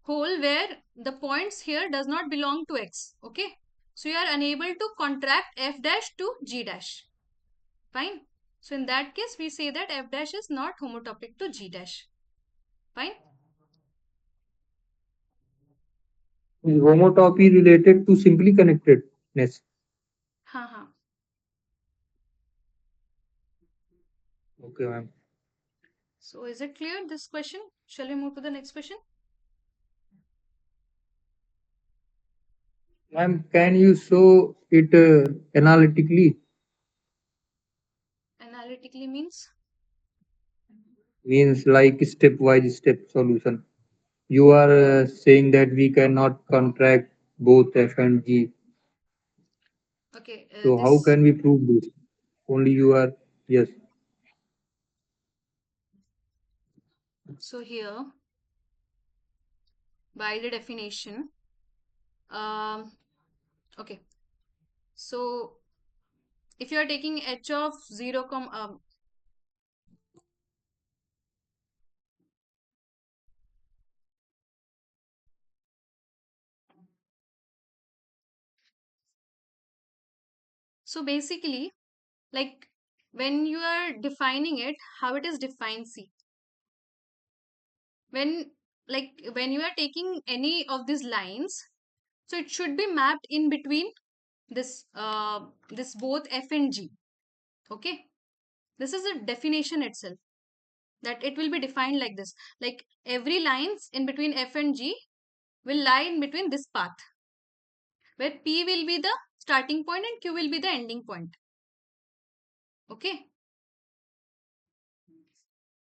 hole where the points here does not belong to x. Okay. So you are unable to contract f dash to g dash. Fine. So in that case, we say that f dash is not homotopic to g dash. Fine. is homotopy related to simply connectedness? हाँ हाँ. Okay, ma'am. So is it clear this question? Shall we move to the next question? Ma'am, can you show it analytically? Analytically means? Means like stepwise step solution. You are saying that we cannot contract both F and G. Okay, So how can this. we prove this? Only you are, yes. So here, by the definition, um, okay. So if you are taking h of 0, so basically, like when you are defining it, how it is defined, see, when when you are taking any of these lines, so it should be mapped in between this both f and g. Okay, this is a definition itself, that it will be defined like this, like every lines in between f and g will lie in between this path, where p will be the starting point and q will be the ending point. Okay,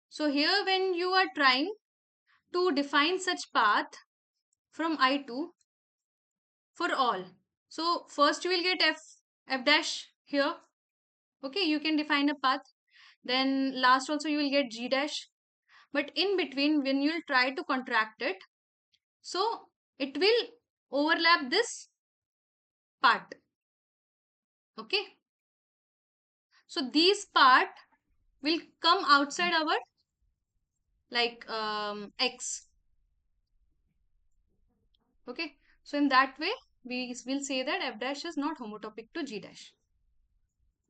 so here when you are trying to define such path from I2 for all, so first you will get f dash here. Okay, you can define a path, then last also you will get g dash, but in between when you will try to contract it, so it will overlap this part. Okay, so these part will come outside our x. Okay, so in that way we will say that f dash is not homotopic to g dash.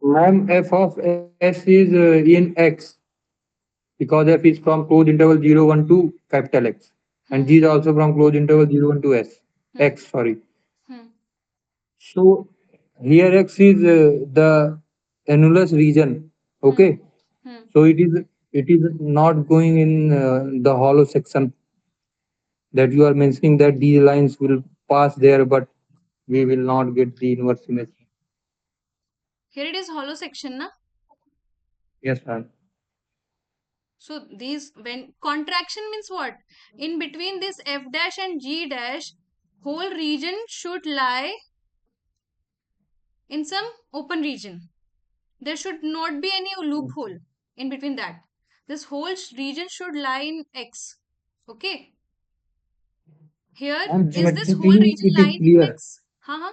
Ma'am, f of s is in x because f is from closed interval 0, 1 to capital X. And g Hmm. is also from closed interval 0, 1 to s. Hmm. X, sorry. Hmm. So here X is the annulus region. Hmm. Okay. Hmm. So it is not going in the hollow section that you are mentioning that these lines will pass there, but we will not get the inverse image. Here it is hollow section, na? Yes, ma'am. So these, when contraction means what? In between this f dash and g dash, whole region should lie in some open region. There should not be any loophole in between that. This whole region should lie in x. Okay. Here And is this whole geometrically region it is lying in clear. x. Huh?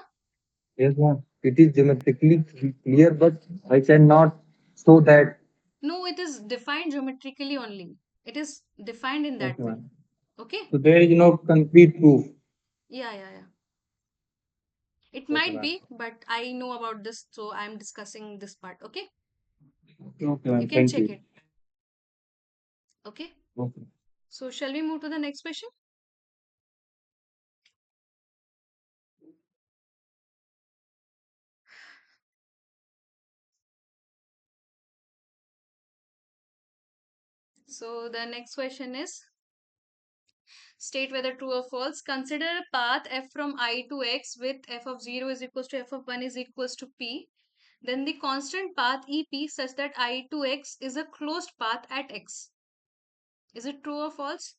Yes, ma'am. It is geometrically clear, but I cannot show that. No, it is defined geometrically only. It is defined in that Okay, way. ma'am. Okay. So there is no concrete proof. Yeah, yeah, yeah. It Okay, might ma'am. be, but I know about this, so I'm discussing this part. Okay. Okay, You ma'am. can Thank check you. it. Okay. Okay. So shall we move to the next question? So the next question is, state whether true or false. Consider a path f from I to x with f of 0 is equals to f of 1 is equals to p. Then the constant path EP such that I to x is a closed path at x. Is it true or false?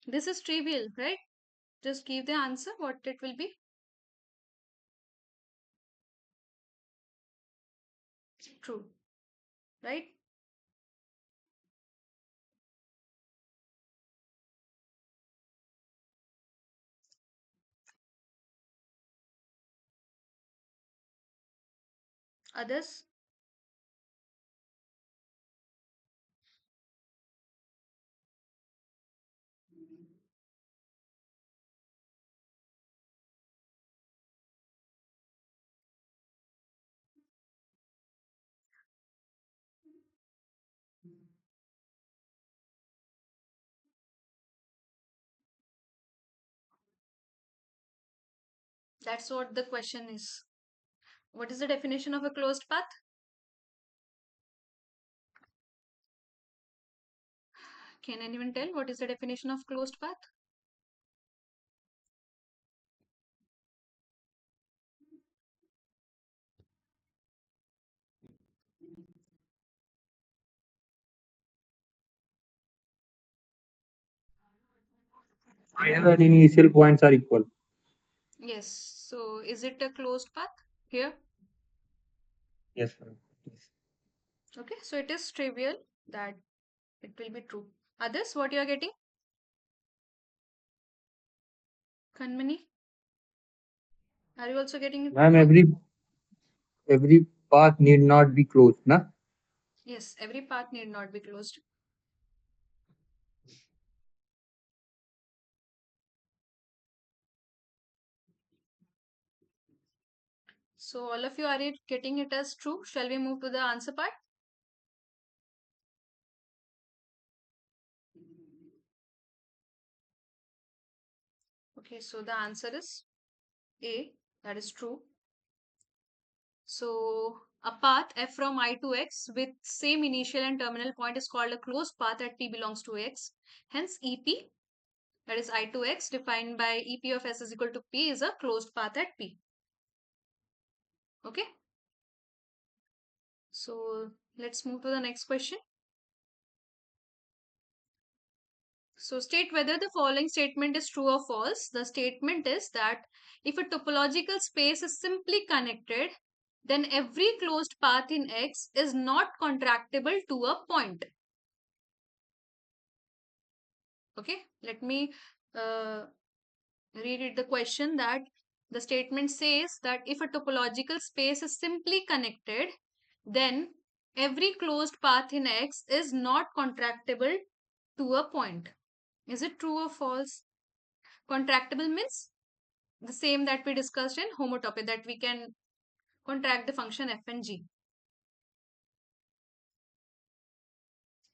This is trivial, right? Just give the answer what it will be. True, right? Others? That's what the question is. What is the definition of a closed path? Can anyone tell what is the definition of closed path? Whenever initial points are equal. Yes. So is it a closed path here? Yes, sir. Yes. Okay. So it is trivial that it will be true. Others, what you are getting? Kanmani, are you also getting it Ma'am, true? every path need not be closed, na? Yes. Every path need not be closed. So all of you are it getting it as true? Shall we move to the answer part? Okay. So the answer is A. That is true. So a path f from I to x with same initial and terminal point is called a closed path at t belongs to x. Hence EP, that is I to x, defined by EP of s is equal to p, is a closed path at p. Okay. So let's move to the next question. So state whether the following statement is true or false. The statement is that if a topological space is simply connected, then every closed path in X is not contractible to a point. Okay, let me reread the question. That the statement says that if a topological space is simply connected, then every closed path in X is not contractible to a point. Is it true or false? Contractible means the same that we discussed in homotopy, that we can contract the function f and g.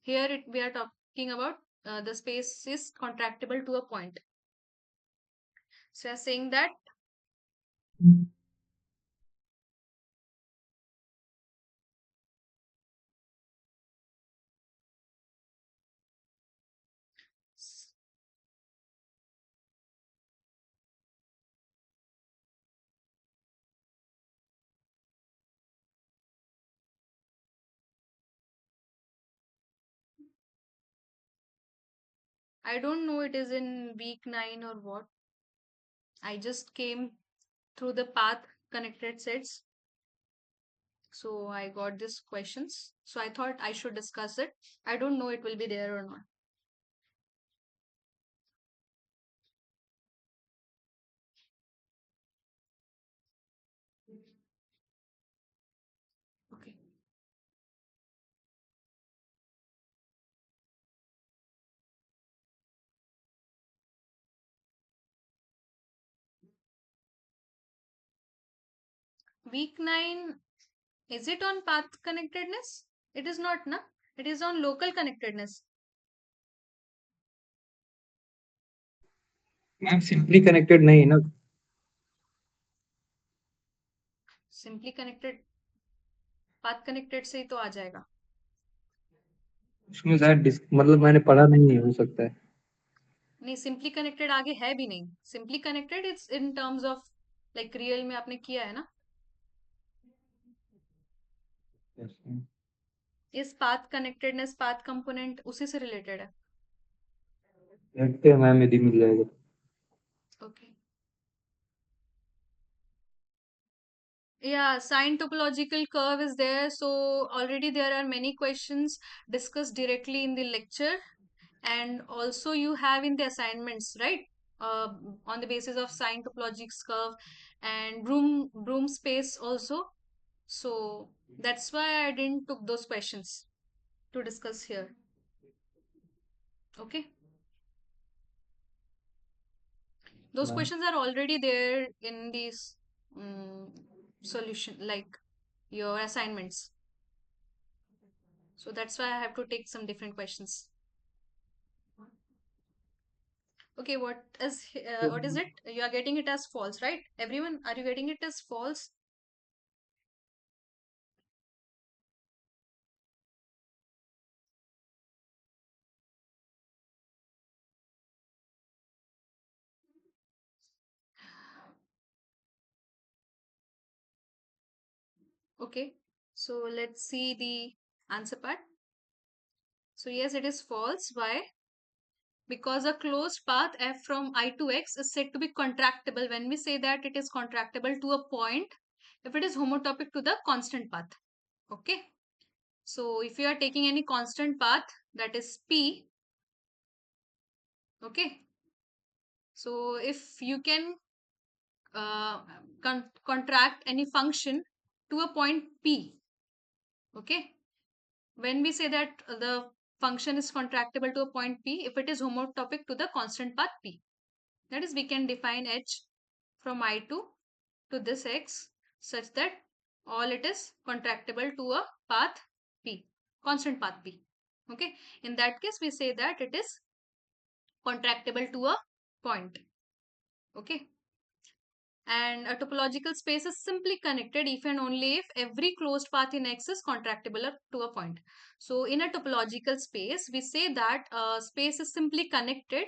Here we are talking about the space is contractible to a point. So we are saying that I don't know it is in week 9 or what. I just came through the path connected sets. So I got these questions. So I thought I should discuss it. I don't know it will be there or not. Okay. Week 9, is it on path connectedness? It is not, na? It is on local connectedness. Ma'am simply connected नहीं है ना Simply connected, path connected से ही तो आ जाएगा. उसमें शायद मतलब मैंने पढ़ा नहीं है हो सकता है नहीं, सिंपली कनेक्टेड आगे है भी नहीं. Simply connected it's in terms of like real में आपने किया है ना. Yes, ma'am. इस पाथ कनेक्टेडनेस पाथ कंपोनेंट उसी से रिलेटेड है. देखते हैं मैम यदि मिल जाएगा okay. Yeah, sign topological curve is there. So already there are many questions discussed directly in the lecture, and also you have in the assignments, right? On the basis of sign topological curve and broom space also. So that's why I didn't took those questions to discuss here. Okay. Those ma'am questions are already there in these solution, like your assignments. So that's why I have to take some different questions. Okay, what is it? You are getting it as false, right? Everyone, are you getting it as false? Okay, so let's see the answer part. So yes, it is false. Why? Because a closed path f from I to x is said to be contractible when we say that it is contractible to a point if it is homotopic to the constant path. Okay, so if you are taking any constant path, that is p. Okay, so if you can uh, contract any function to a point p. Okay, when we say that the function is contractible to a point p if it is homotopic to the constant path p, that is we can define h from I2 to this x such that all it is contractible to a path p, constant path p. Okay, in that case we say that it is contractible to a point. Okay, and a topological space is simply connected if and only if every closed path in X is contractible to a point. So in a topological space, we say that a space is simply connected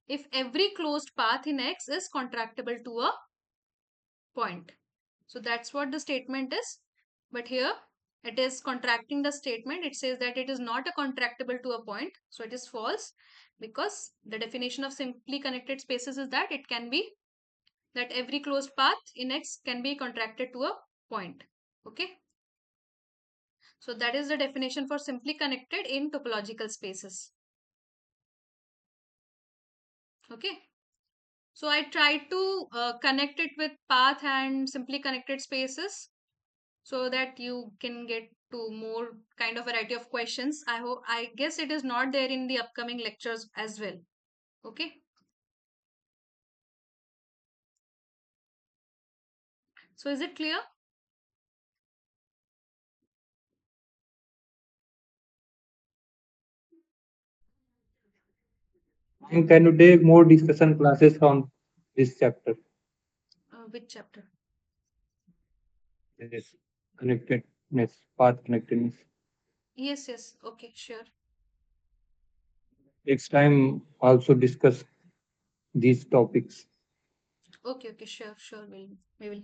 if every closed path in X is contractible to a point. So that's what the statement is. But here it is contracting the statement. It says that it is not a contractible to a point. So it is false because the definition of simply connected spaces is that it can be that every closed path in X can be contracted to a point. Okay. So that is the definition for simply connected in topological spaces. Okay. So I tried to connect it with path and simply connected spaces so that you can get to more kind of variety of questions. I guess it is not there in the upcoming lectures as well. Okay. So is it clear? And can you take more discussion classes on this chapter? Which chapter? This connectedness, path connectedness. Yes, yes. Okay, sure. Next time also discuss these topics. Okay, okay, sure, sure. We will.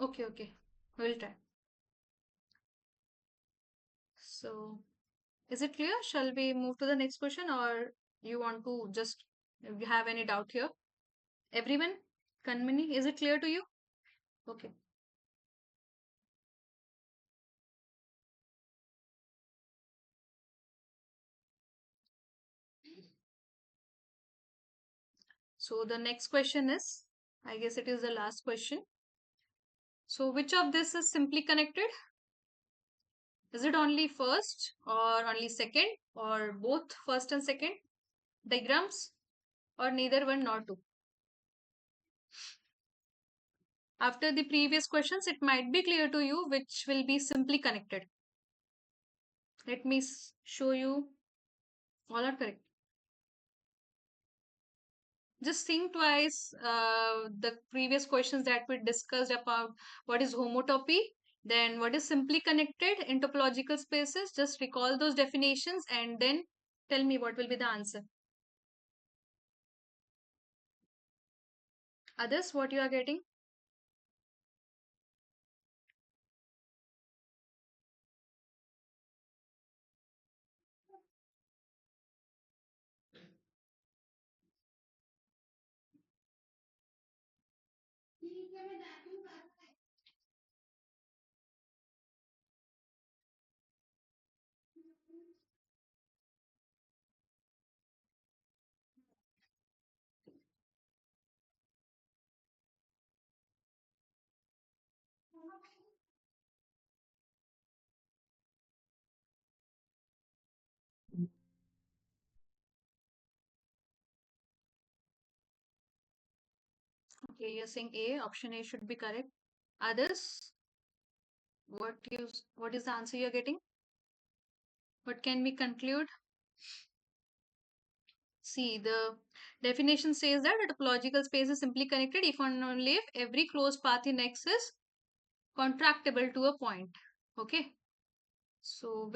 Okay, okay. We'll try. So, is it clear? Shall we move to the next question or you want to just if you have any doubt here? Everyone? Kanmini, is it clear to you? Okay. So the next question is, I guess it is the last question. So which of this is simply connected? Is it only first or only second or both first and second diagrams or neither one nor two? After the previous questions, it might be clear to you which will be simply connected. Let me show you. All are correct. Just think twice the previous questions that we discussed about what is homotopy, then what is simply connected in topological spaces. Just recall those definitions and then tell me what will be the answer. Others, what you are getting? Okay, you're saying A, option A should be correct. Others, what is the answer you're getting? What can we conclude? See, the definition says that a topological space is simply connected if and only if every closed path in X is contractible to a point. Okay. So,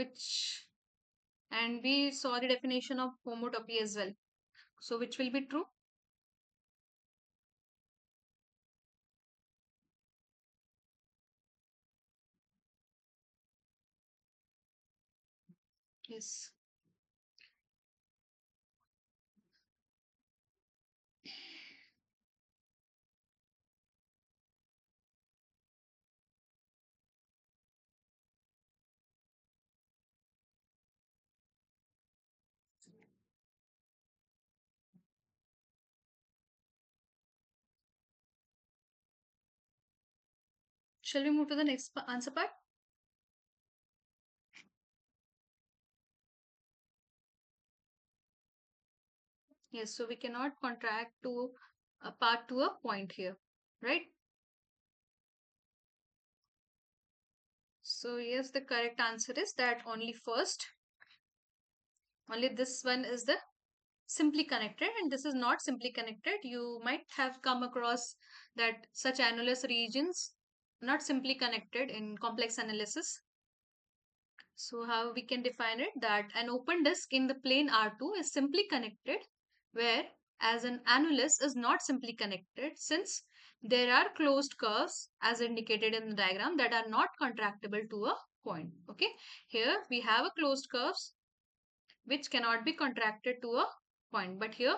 and we saw the definition of homotopy as well. So, which will be true? Yes. Shall we move to the next answer part? Yes, so we cannot contract to a part to a point here, right? So yes, the correct answer is that only this one is the simply connected, and this is not simply connected. You might have come across that such annulus regions not simply connected in complex analysis. So how we can define it, that an open disk in the plane R2 is simply connected, where as an annulus is not simply connected, since there are closed curves as indicated in the diagram that are not contractible to a point. Okay, here we have a closed curves which cannot be contracted to a point, but here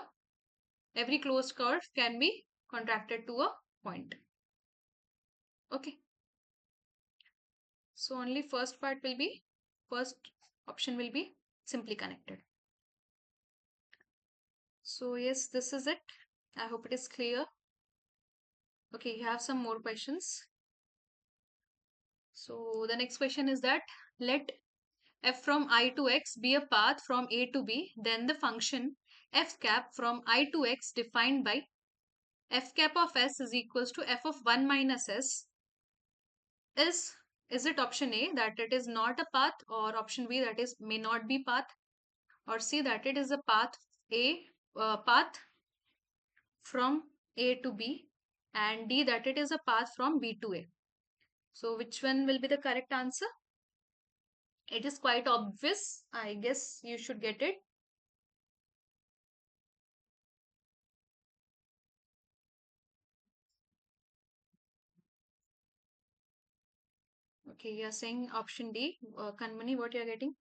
every closed curve can be contracted to a point. Okay, so only first option will be simply connected. So yes, this is it. I hope it is clear. Okay, you have some more questions. So the next question is that let f from I to x be a path from A to B, then the function f cap from I to x defined by f cap of s is equals to f of 1 minus s is it option A that it is not a path, or option B that is may not be path, or C that it is a path from A to B, and D that it is a path from B to A. So which one will be the correct answer? It is quite obvious. I guess you should get it. Okay, you are saying option D. Kanmani, what you are getting?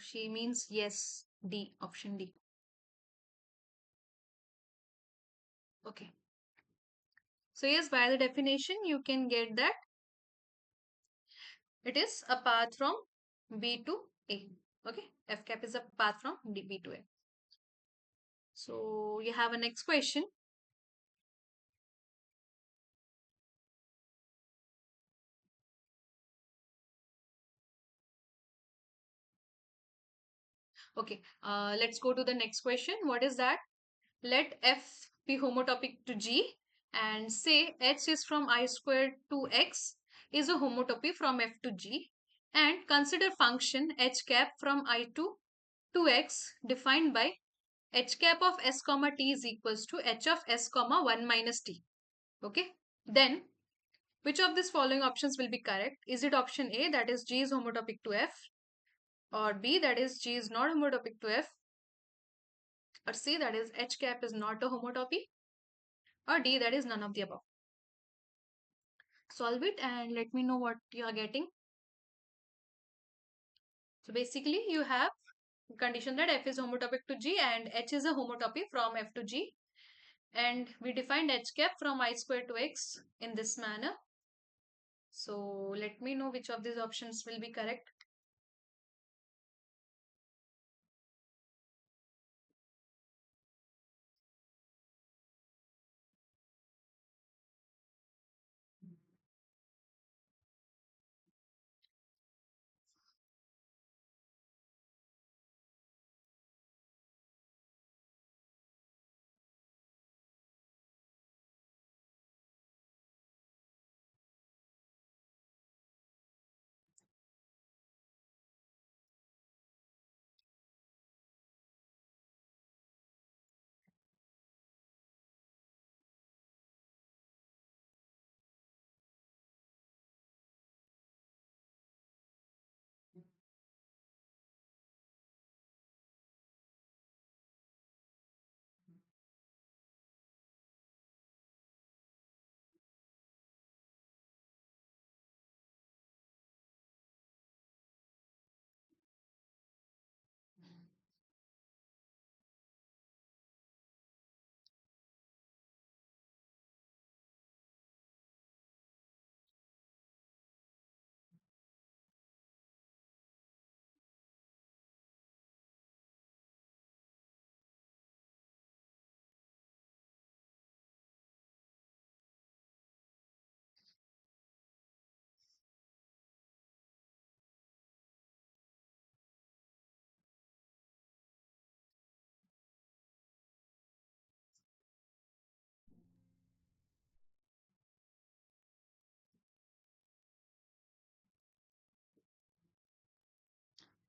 She means yes. D, option D. Okay. So yes, by the definition, you can get that it is a path from B to A. Okay, F cap is a path from B to A. So you have a next question. Okay, let's go to the next question. What is that? Let F be homotopic to G, and say H is from I squared to X is a homotopy from F to G, and consider function H cap from I to X defined by H cap of S comma T is equals to H of S comma 1 minus T. Okay, then which of these following options will be correct? Is it option A that is G is homotopic to F, or B that is G is not homotopic to F, or C that is H cap is not a homotopy, or D that is none of the above? Solve it and let me know what you are getting. So basically you have condition that F is homotopic to G and H is a homotopy from F to G, and we defined H cap from I square to X in this manner. So let me know which of these options will be correct.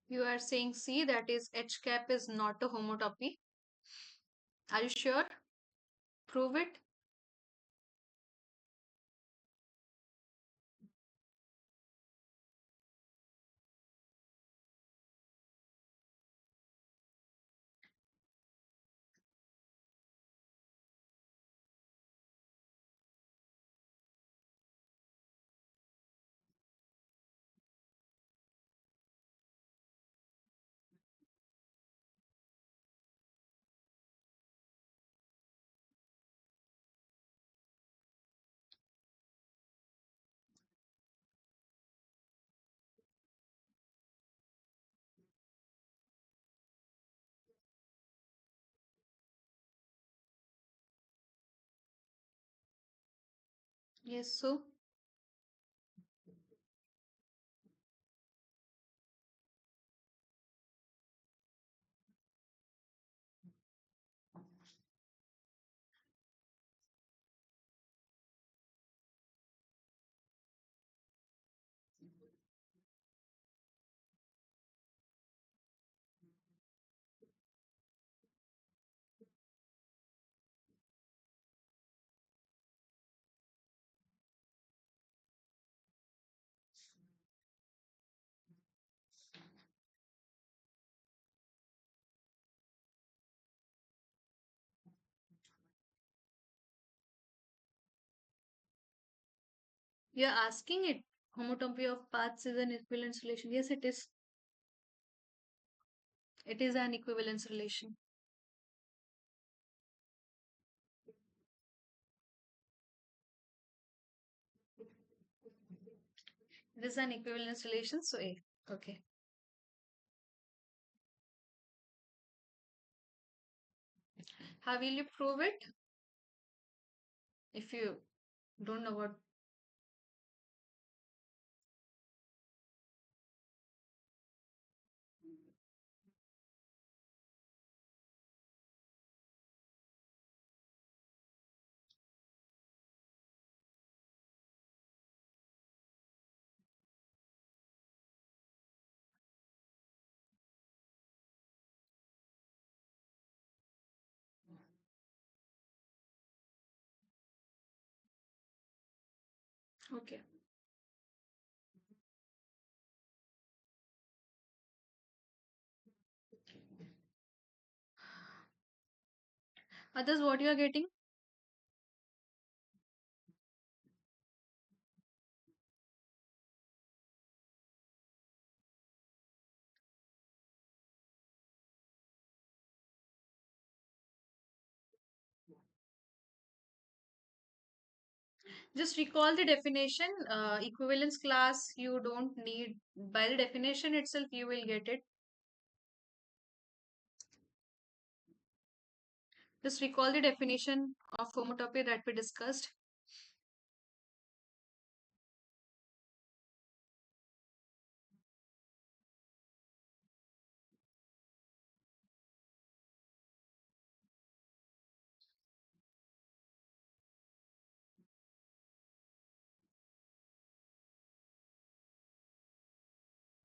You are saying C, that is H cap is not a homotopy. Are you sure? Prove it. Yes, so you're asking it. Homotopy of paths is an equivalence relation. Yes, it is. It is an equivalence relation. It is an equivalence relation, so A. Okay. How will you prove it? If you don't know what. Okay. Others, what you are getting? Just recall the definition. Equivalence class, you don't need. By the definition itself, you will get it. Just recall the definition of homotopy that we discussed.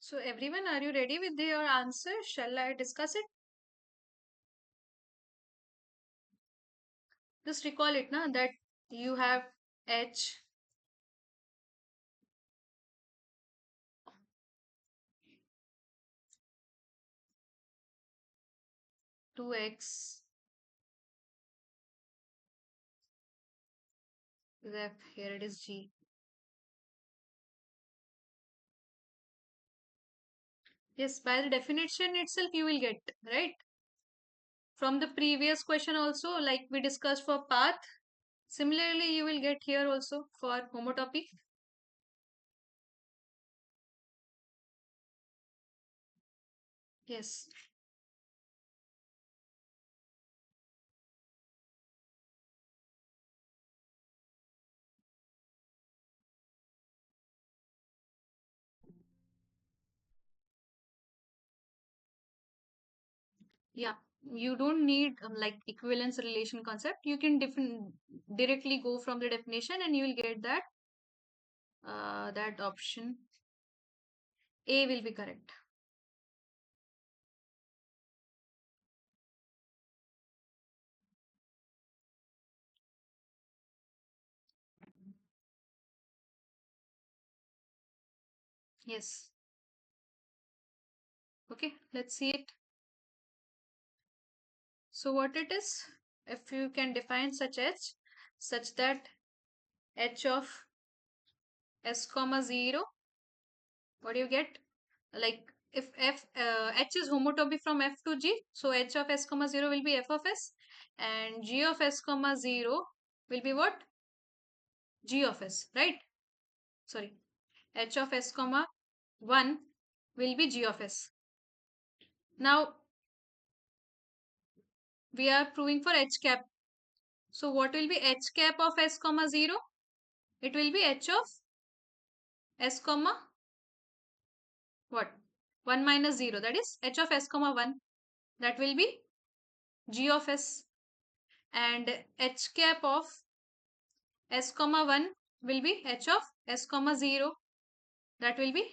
So everyone, are you ready with your answer? Shall I discuss it? Just recall it, na, that you have H 2x, that here it is G. Yes, by the definition itself you will get, right? From the previous question also, like we discussed for path, similarly you will get here also for homotopy. Yes. Yeah, you don't need like equivalence relation concept. You can directly go from the definition and you will get that that option A will be correct. Yes. Okay, let's see it. So what it is, if you can define such h such that h of s comma 0, what do you get? Like if h is homotopy from f to g, so h of s comma 0 will be f of s, and g of s comma 0 will be what? G of s, right? Sorry, h of s comma 1 will be g of s. Now we are proving for h cap. So what will be h cap of s comma 0? It will be h of s comma what? 1 minus 0, that is h of s comma 1. That will be g of s, and h cap of s comma 1 will be h of s comma 0. That will be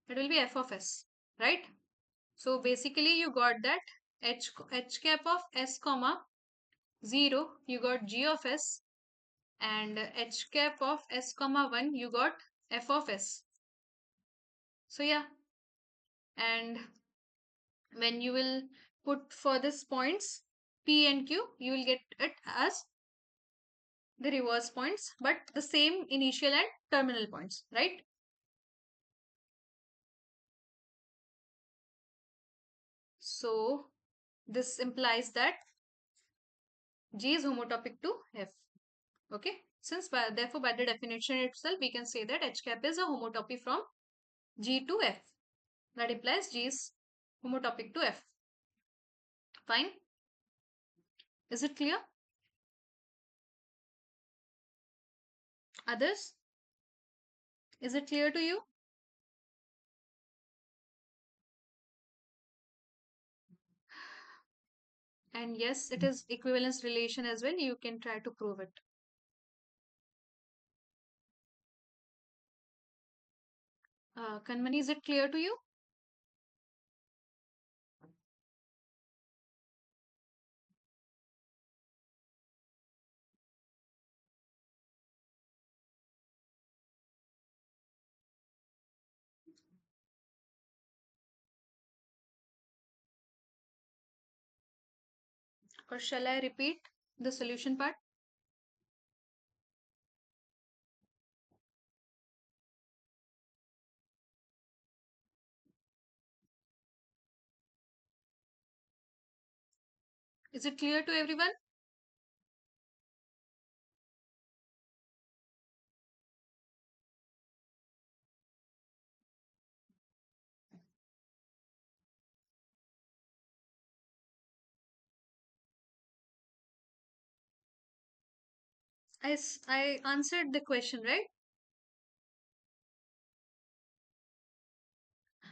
that will be f of s, right? So basically you got that h cap of s comma 0, you got g of s, and h cap of s comma 1, you got f of s. So yeah, and when you will put for this points p and q, you will get it as the reverse points, but the same initial and terminal points, right? So this implies that G is homotopic to F. Okay. Since therefore by the definition itself we can say that H cap is a homotopy from G to F. That implies G is homotopic to F. Fine. Is it clear? Others? Is it clear to you? And yes, it is equivalence relation as well. You can try to prove it. Kanmani, is it clear to you? Or shall I repeat the solution part? Is it clear to everyone? I answered the question, right?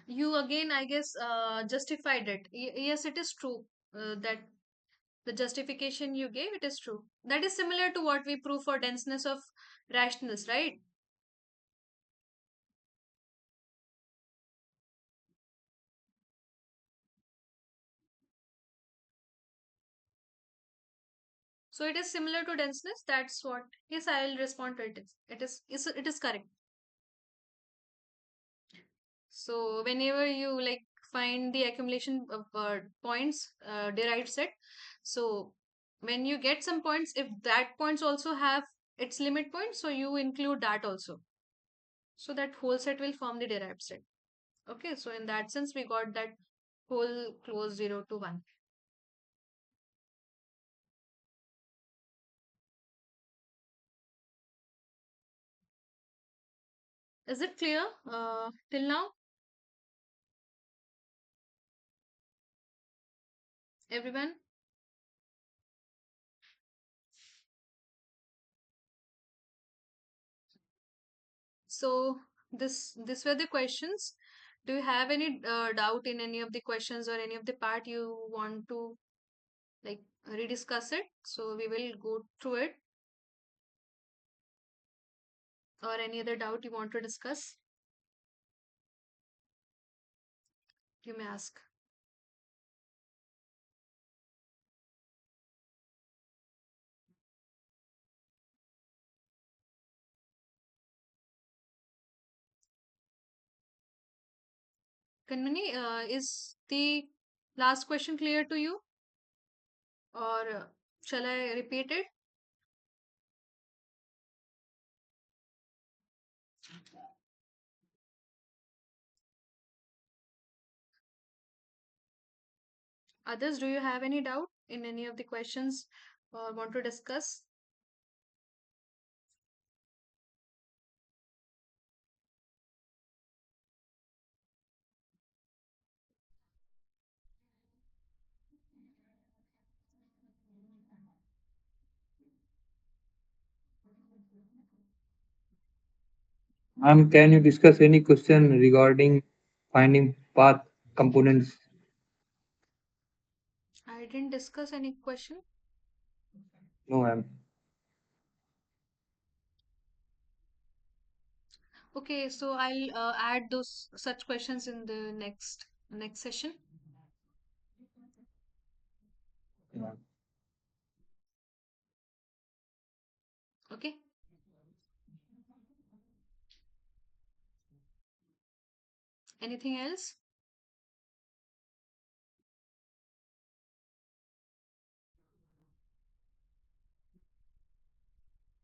You again, I guess, justified it. Yes, it is true that the justification you gave, it is true. That is similar to what we prove for denseness of rationals, right? So it is similar to denseness. That's what. Yes, I will respond to it. It is correct. So whenever you like find the accumulation of points derived set, so when you get some points, if that points also have its limit point, so you include that also. So that whole set will form the derived set. Okay, so in that sense, we got that whole close 0 to 1. Is it clear till now, everyone? So this were the questions. Do you have any doubt in any of the questions or any of the part you want to like rediscuss it? So we will go through it. Or any other doubt you want to discuss? You may ask. Kanmani, is the last question clear to you, or shall I repeat it? Others, do you have any doubt in any of the questions or want to discuss? Can you discuss any question regarding finding path components? I didn't discuss any question. No, ma'am. Okay, so I'll add those such questions in the next session. Ma'am. Okay. Anything else?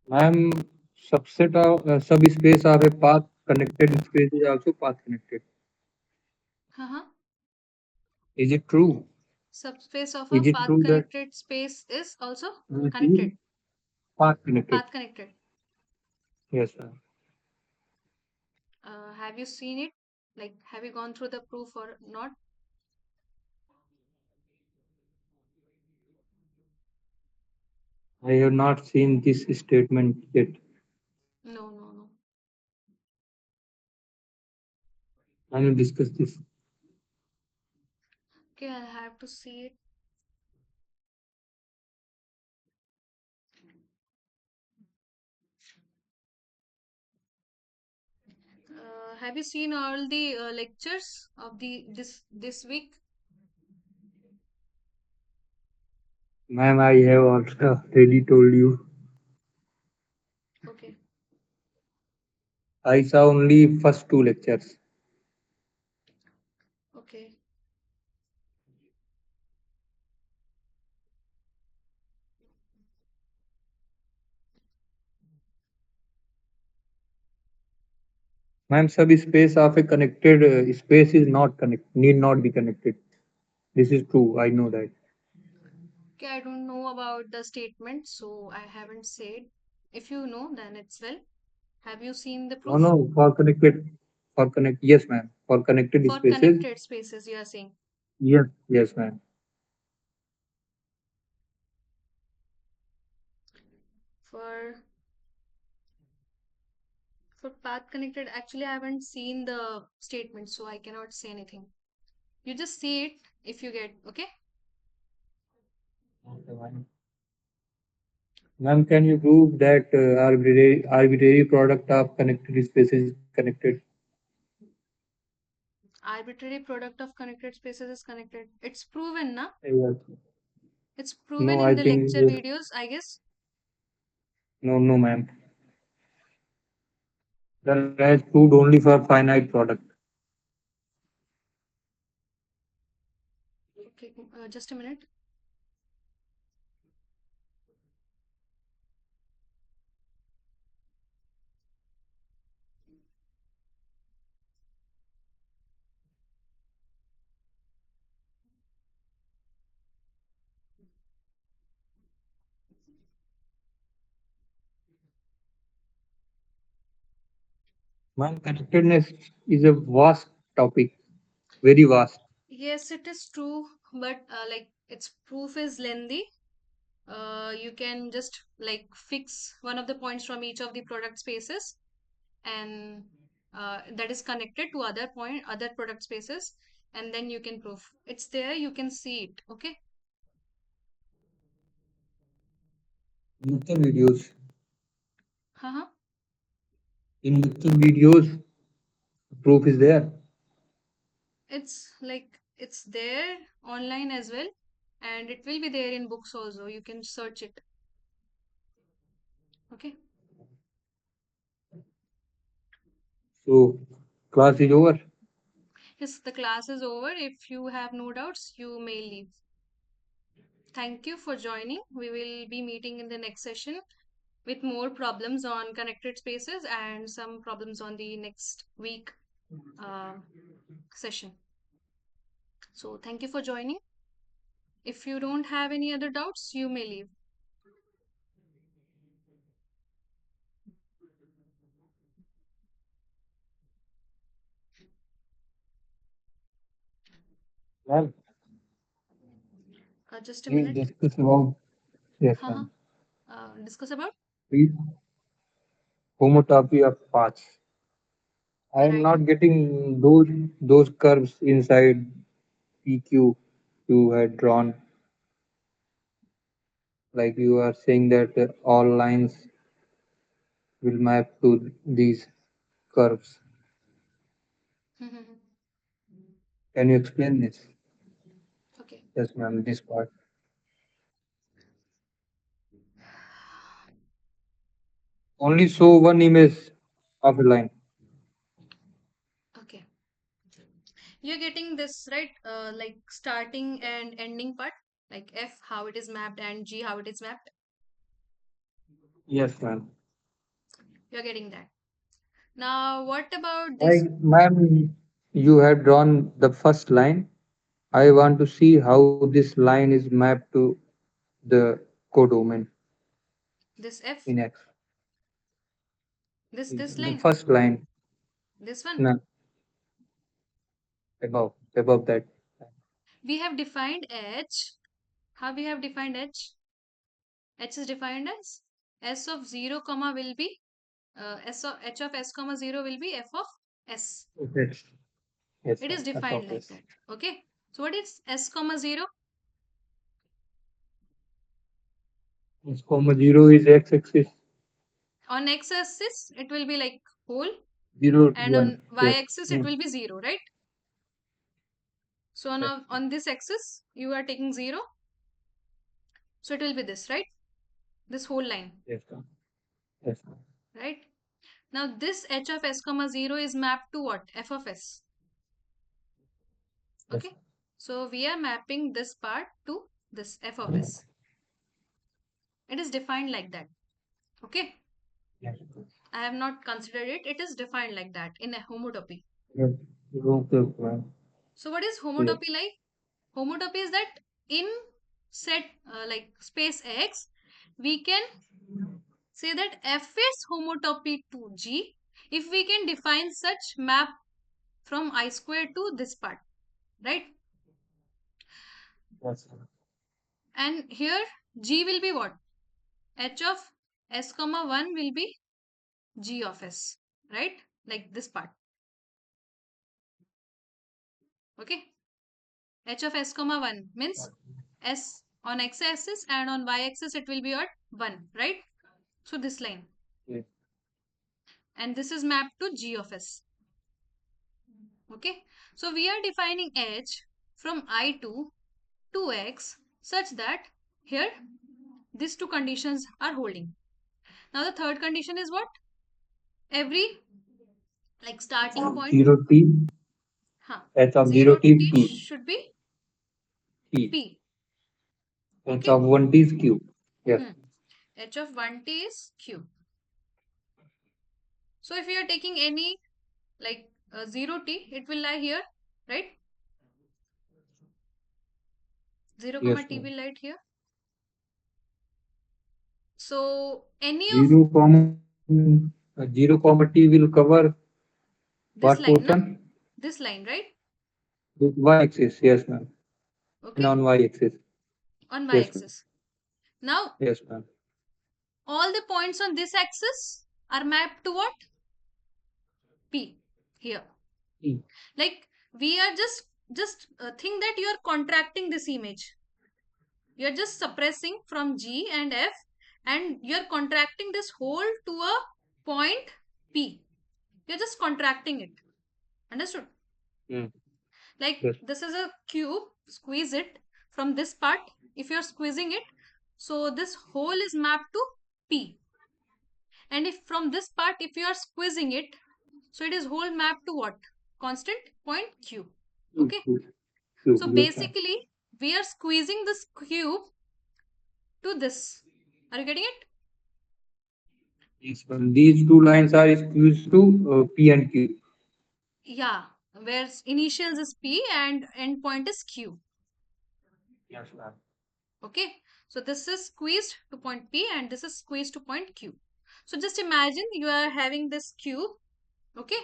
Ma'am, subspace of a path connected space is also path connected. Uh-huh. Is it true? Subspace of a Is it path true that connected space is also it is connected. path connected? Path connected. Yes, ma'am. Have you seen it? Like, have you gone through the proof or not? I have not seen this statement yet. No, no, no. Can you discuss this? Okay, I'll have to see it. Have you seen all the lectures of the this week? Ma'am, I have already told you. Okay, I saw only first two lectures. okay. Ma'am, subspace of a connected space is not connect need not be connected. This is true. I know that. Okay, I don't know about the statement, so I haven't said. If you know, then it's well. Have you seen the No, proof? no. Yes, ma'am. For connected For spaces. connected spaces, you are saying. Yes, yes, ma'am. For for path connected, actually, I haven't seen the statement, so I cannot say anything. You just see it if you get, okay? Okay, ma'am. Ma'am, can you prove that arbitrary product of connected spaces is connected? Arbitrary product of connected spaces is connected. It's proven, na? Yes. It's No, proven I in the think lecture videos, I guess. no, no, ma'am. That has proved only for finite product. Okay, just a minute. Ma'am, connectedness is a vast topic, very vast. Yes, it is true, but like its proof is lengthy. You can just like fix one of the points from each of the product spaces, and that is connected to other product spaces, and then you can prove it's there. You can see it. Okay. Lecture videos. Uh-huh. In lecture videos, proof is there. It's like it's there online as well, and it will be there in books also. You can search it. Okay. So class is over. Yes, the class is over. If you have no doubts, you may leave. Thank you for joining. We will be meeting in the next session with more problems on connected spaces and some problems on the next week uh, session. So, thank you for joining. If you don't have any other doubts, you may leave. Ma'am, Just a please minute. discuss about, yes, Haha. ma'am. Discuss about. Please, homotopy of paths. I am Right. not getting those curves inside PQ you had drawn. Like you are saying that all lines will map to these curves. Can you explain this? Okay. Yes, ma'am. This part. Only show one image of a line. Okay. You're getting this right, like starting and ending part, like F how it is mapped and G how it is mapped. Yes, ma'am. You're getting that. Now, what about this? Like, ma'am, you have drawn the first line. I want to see how this line is mapped to the codomain This F, in X. this The line, first line, this one. no, above that. We have defined H. How we have defined H? H is defined as S of 0 comma will be S of H of S comma 0 will be F of S. Yes, yes, It is ma'am. F defined of like S. that. Okay. So what is S comma 0? S comma 0 is X axis. On X axis, it will be like whole, 0 to and 1. on Y Yes. axis, it Mm. will be 0, right? So Yes, now on this axis, you are taking 0. So it will be this, right? This whole line, yes, ma'am. Yes, ma'am. right? Now this H of S comma 0 is mapped to what? F of S. Yes, Okay. So we are mapping this part to this F of S. It is defined like that. Okay. yes. I have not considered it. It is defined like that in a homotopy. Yes. Okay, ma'am. So what is Clear. homotopy like? Homotopy is that in set like space X, we can say that F is homotopy to G if we can define such map from I square to this part, right? Yes, ma'am. And here G will be what? H of S comma 1 will be G of S, right? Like this part, okay? H of S comma 1 means S on X axis and on Y axis it will be at 1, right? So this line. Yes. And this is mapped to G of S, okay? So we are defining H from I to X such that here these two conditions are holding. Now the third condition is what? Every like starting point, 0 T, huh, H of 0 0 T t P. should be T. P, H okay? of 1 T is Q. Yes. Hmm. H of 1t is Q. So if you are taking any like 0t, it will lie here, right? 0 comma Yes, t ma'am. will lie here. So any of 0 comma 0 comma T will cover this what line, na? portion? This line, right? With Y axis. Yes, ma'am. And Okay, on Y axis. on y Yes, ma'am. axis. Now Yes, ma'am. all the points on this axis are mapped to what? P here. T. Like we are just think that you are contracting this image. You are just suppressing from G and F, and you are contracting this whole to a point P. You're just contracting it. Understood? Mm. Like Yes. this is a cube, squeeze it from this part. If you're squeezing it, so this hole is mapped to P. And if from this part, if you are squeezing it, so it is whole mapped to what? constant point Q. Okay. So basically, we are squeezing this cube to this. Are you getting it? Yes, ma'am. These two lines are squeezed to P and Q. Yeah, where initials is P and end point is Q. Yes, ma'am. Okay, so this is squeezed to point P and this is squeezed to point Q. So just imagine you are having this cube, okay,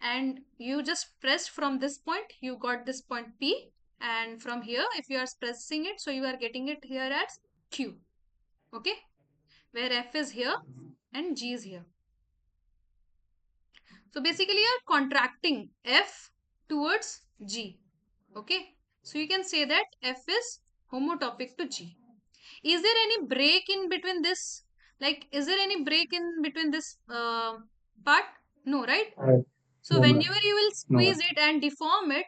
and you just pressed from this point, you got this point P, and from here, if you are pressing it, so you are getting it here as Q, okay, where F is here and G is here. So basically, you are contracting F towards G, okay. So you can say that F is homotopic to G. Is there any break in between this? Like, is there any break in between this part? No, right? So No, ma'am. whenever you will No, squeeze ma'am. it and deform it,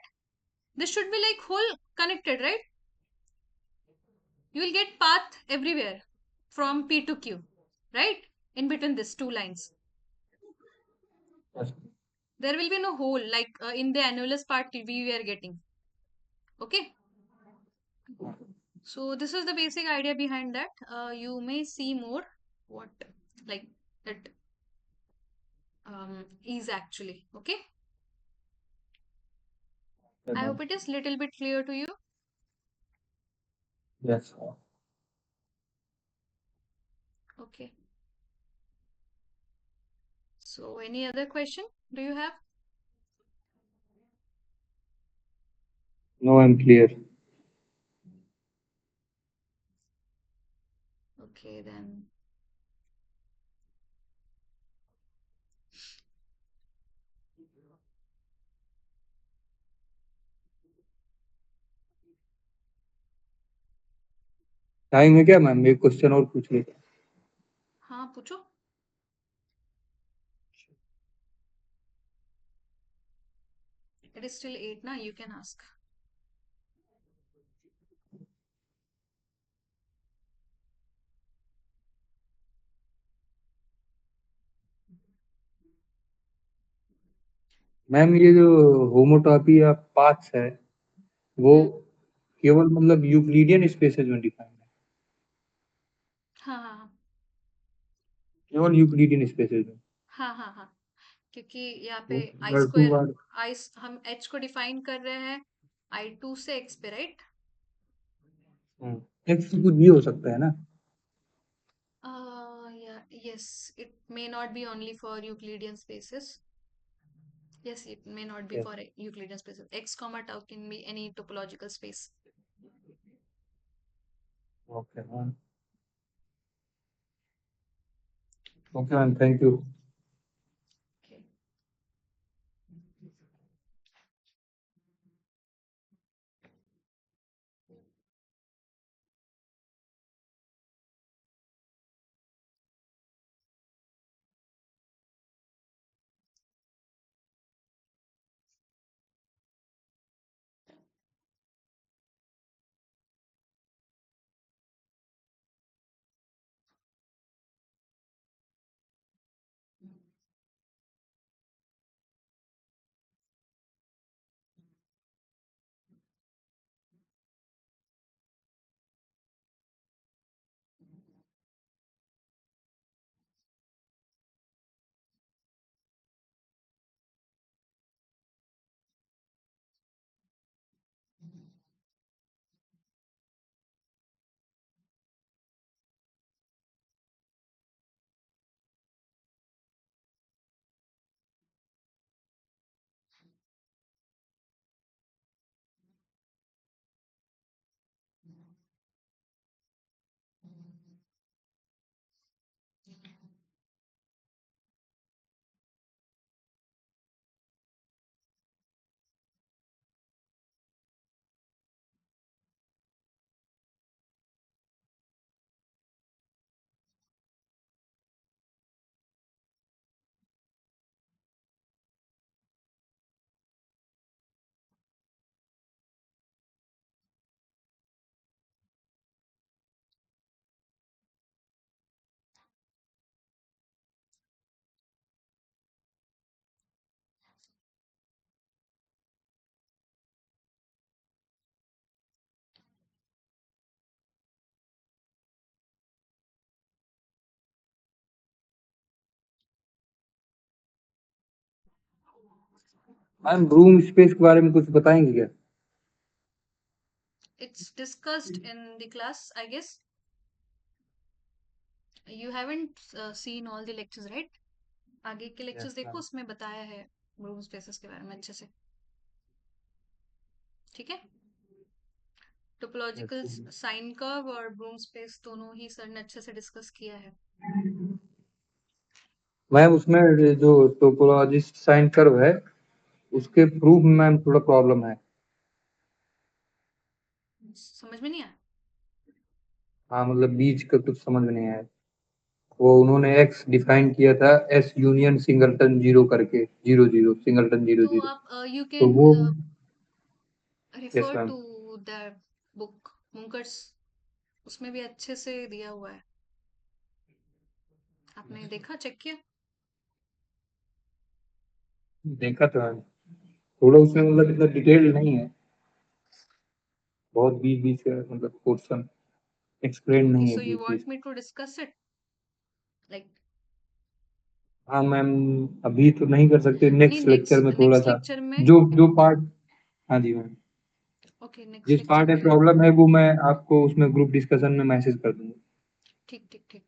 this should be like whole connected, right? You will get path everywhere from P to Q, right? In between these two lines. Yes. There will be no hole like in the annulus part we were getting. Okay. So this is the basic idea behind that. You may see more what like it is actually. Okay. Yes, I ma'am. hope it is little bit clear to you. Yes. Okay. So any other question do you have? No, I'm clear. Okay, then. Time है क्या ma'am? एक question और पूछ लेते हैं. हाँ पूछो. It is still 8 now. You can ask. Ma'am ये जो होमोटॉपी या पाथ्स है वो हम्म. केवल मतलब यूक्लिडियन स्पेसेस में डिफाइन है. हाँ हाँ हाँ केवल यूक्लिडियन स्पेसेस में. हाँ हाँ हाँ. क्योंकि यहाँ पे आई अगर टू स्क्वायर बार आई हम h को डिफाइन कर रहे हैं I2 से x पे, राइट? एक्स कुछ भी हो सकता है ना. Yeah, yes, it may not be only for Euclidean spaces. Yes, it may not be for Euclidean spaces. X comma tau can be any topological space. Okay ma'am. Okay ma'am, thank you. Okay. Ma'am room space के बारे में कुछ बताएंगे क्या? It's discussed in the class, I guess. You haven't seen all the lectures, right? आगे के yes lectures देखो, ma'am. उसमें बताया है room spaces के बारे में अच्छे से. ठीक है? टोपोलॉजिकल साइन कर्व और ब्रूम स्पेस दोनों ही सर ने अच्छे से डिस्कस किया है. मैम उसमें जो टोपोलॉजी साइन कर्व है उसके प्रूफ में मैम थोड़ा प्रॉब्लम है। समझ में नहीं आया? हाँ मतलब बीच का कुछ समझ में नहीं आया। वो उन्होंने एक्स डिफाइन किया था एस यूनियन सिंगलटन जीरो करके, जीरो जीरो सिंगलटन जीरो तो जीरो। आप यू तो कैन वो yes refer ma'am. To that book Munkres, उसमें भी अच्छे से दिया हुआ है. आपने देखा, चेक किया? देखा था मैम, थोड़ा उसमें मतलब इतना डिटेल नहीं है, बहुत बीच बीच का मतलब पोर्शन एक्सप्लेन ओके, नहीं है सो यू बीच बीच। Want me to discuss it like. हाँ मैम, अभी तो नहीं कर सकते, नहीं, नेक्स्ट लेक्चर में थोड़ा नेक्स्ट सा लेक्चर में. जो जो पार्ट। हाँ जी मैम, ओके, नेक्स्ट जिस लेक्चर पार्ट में में. प्रॉब्लम है वो मैं आपको उसमें ग्रुप डिस्कशन में मैसेज कर दूंगा। ठीक ठीक ठीक.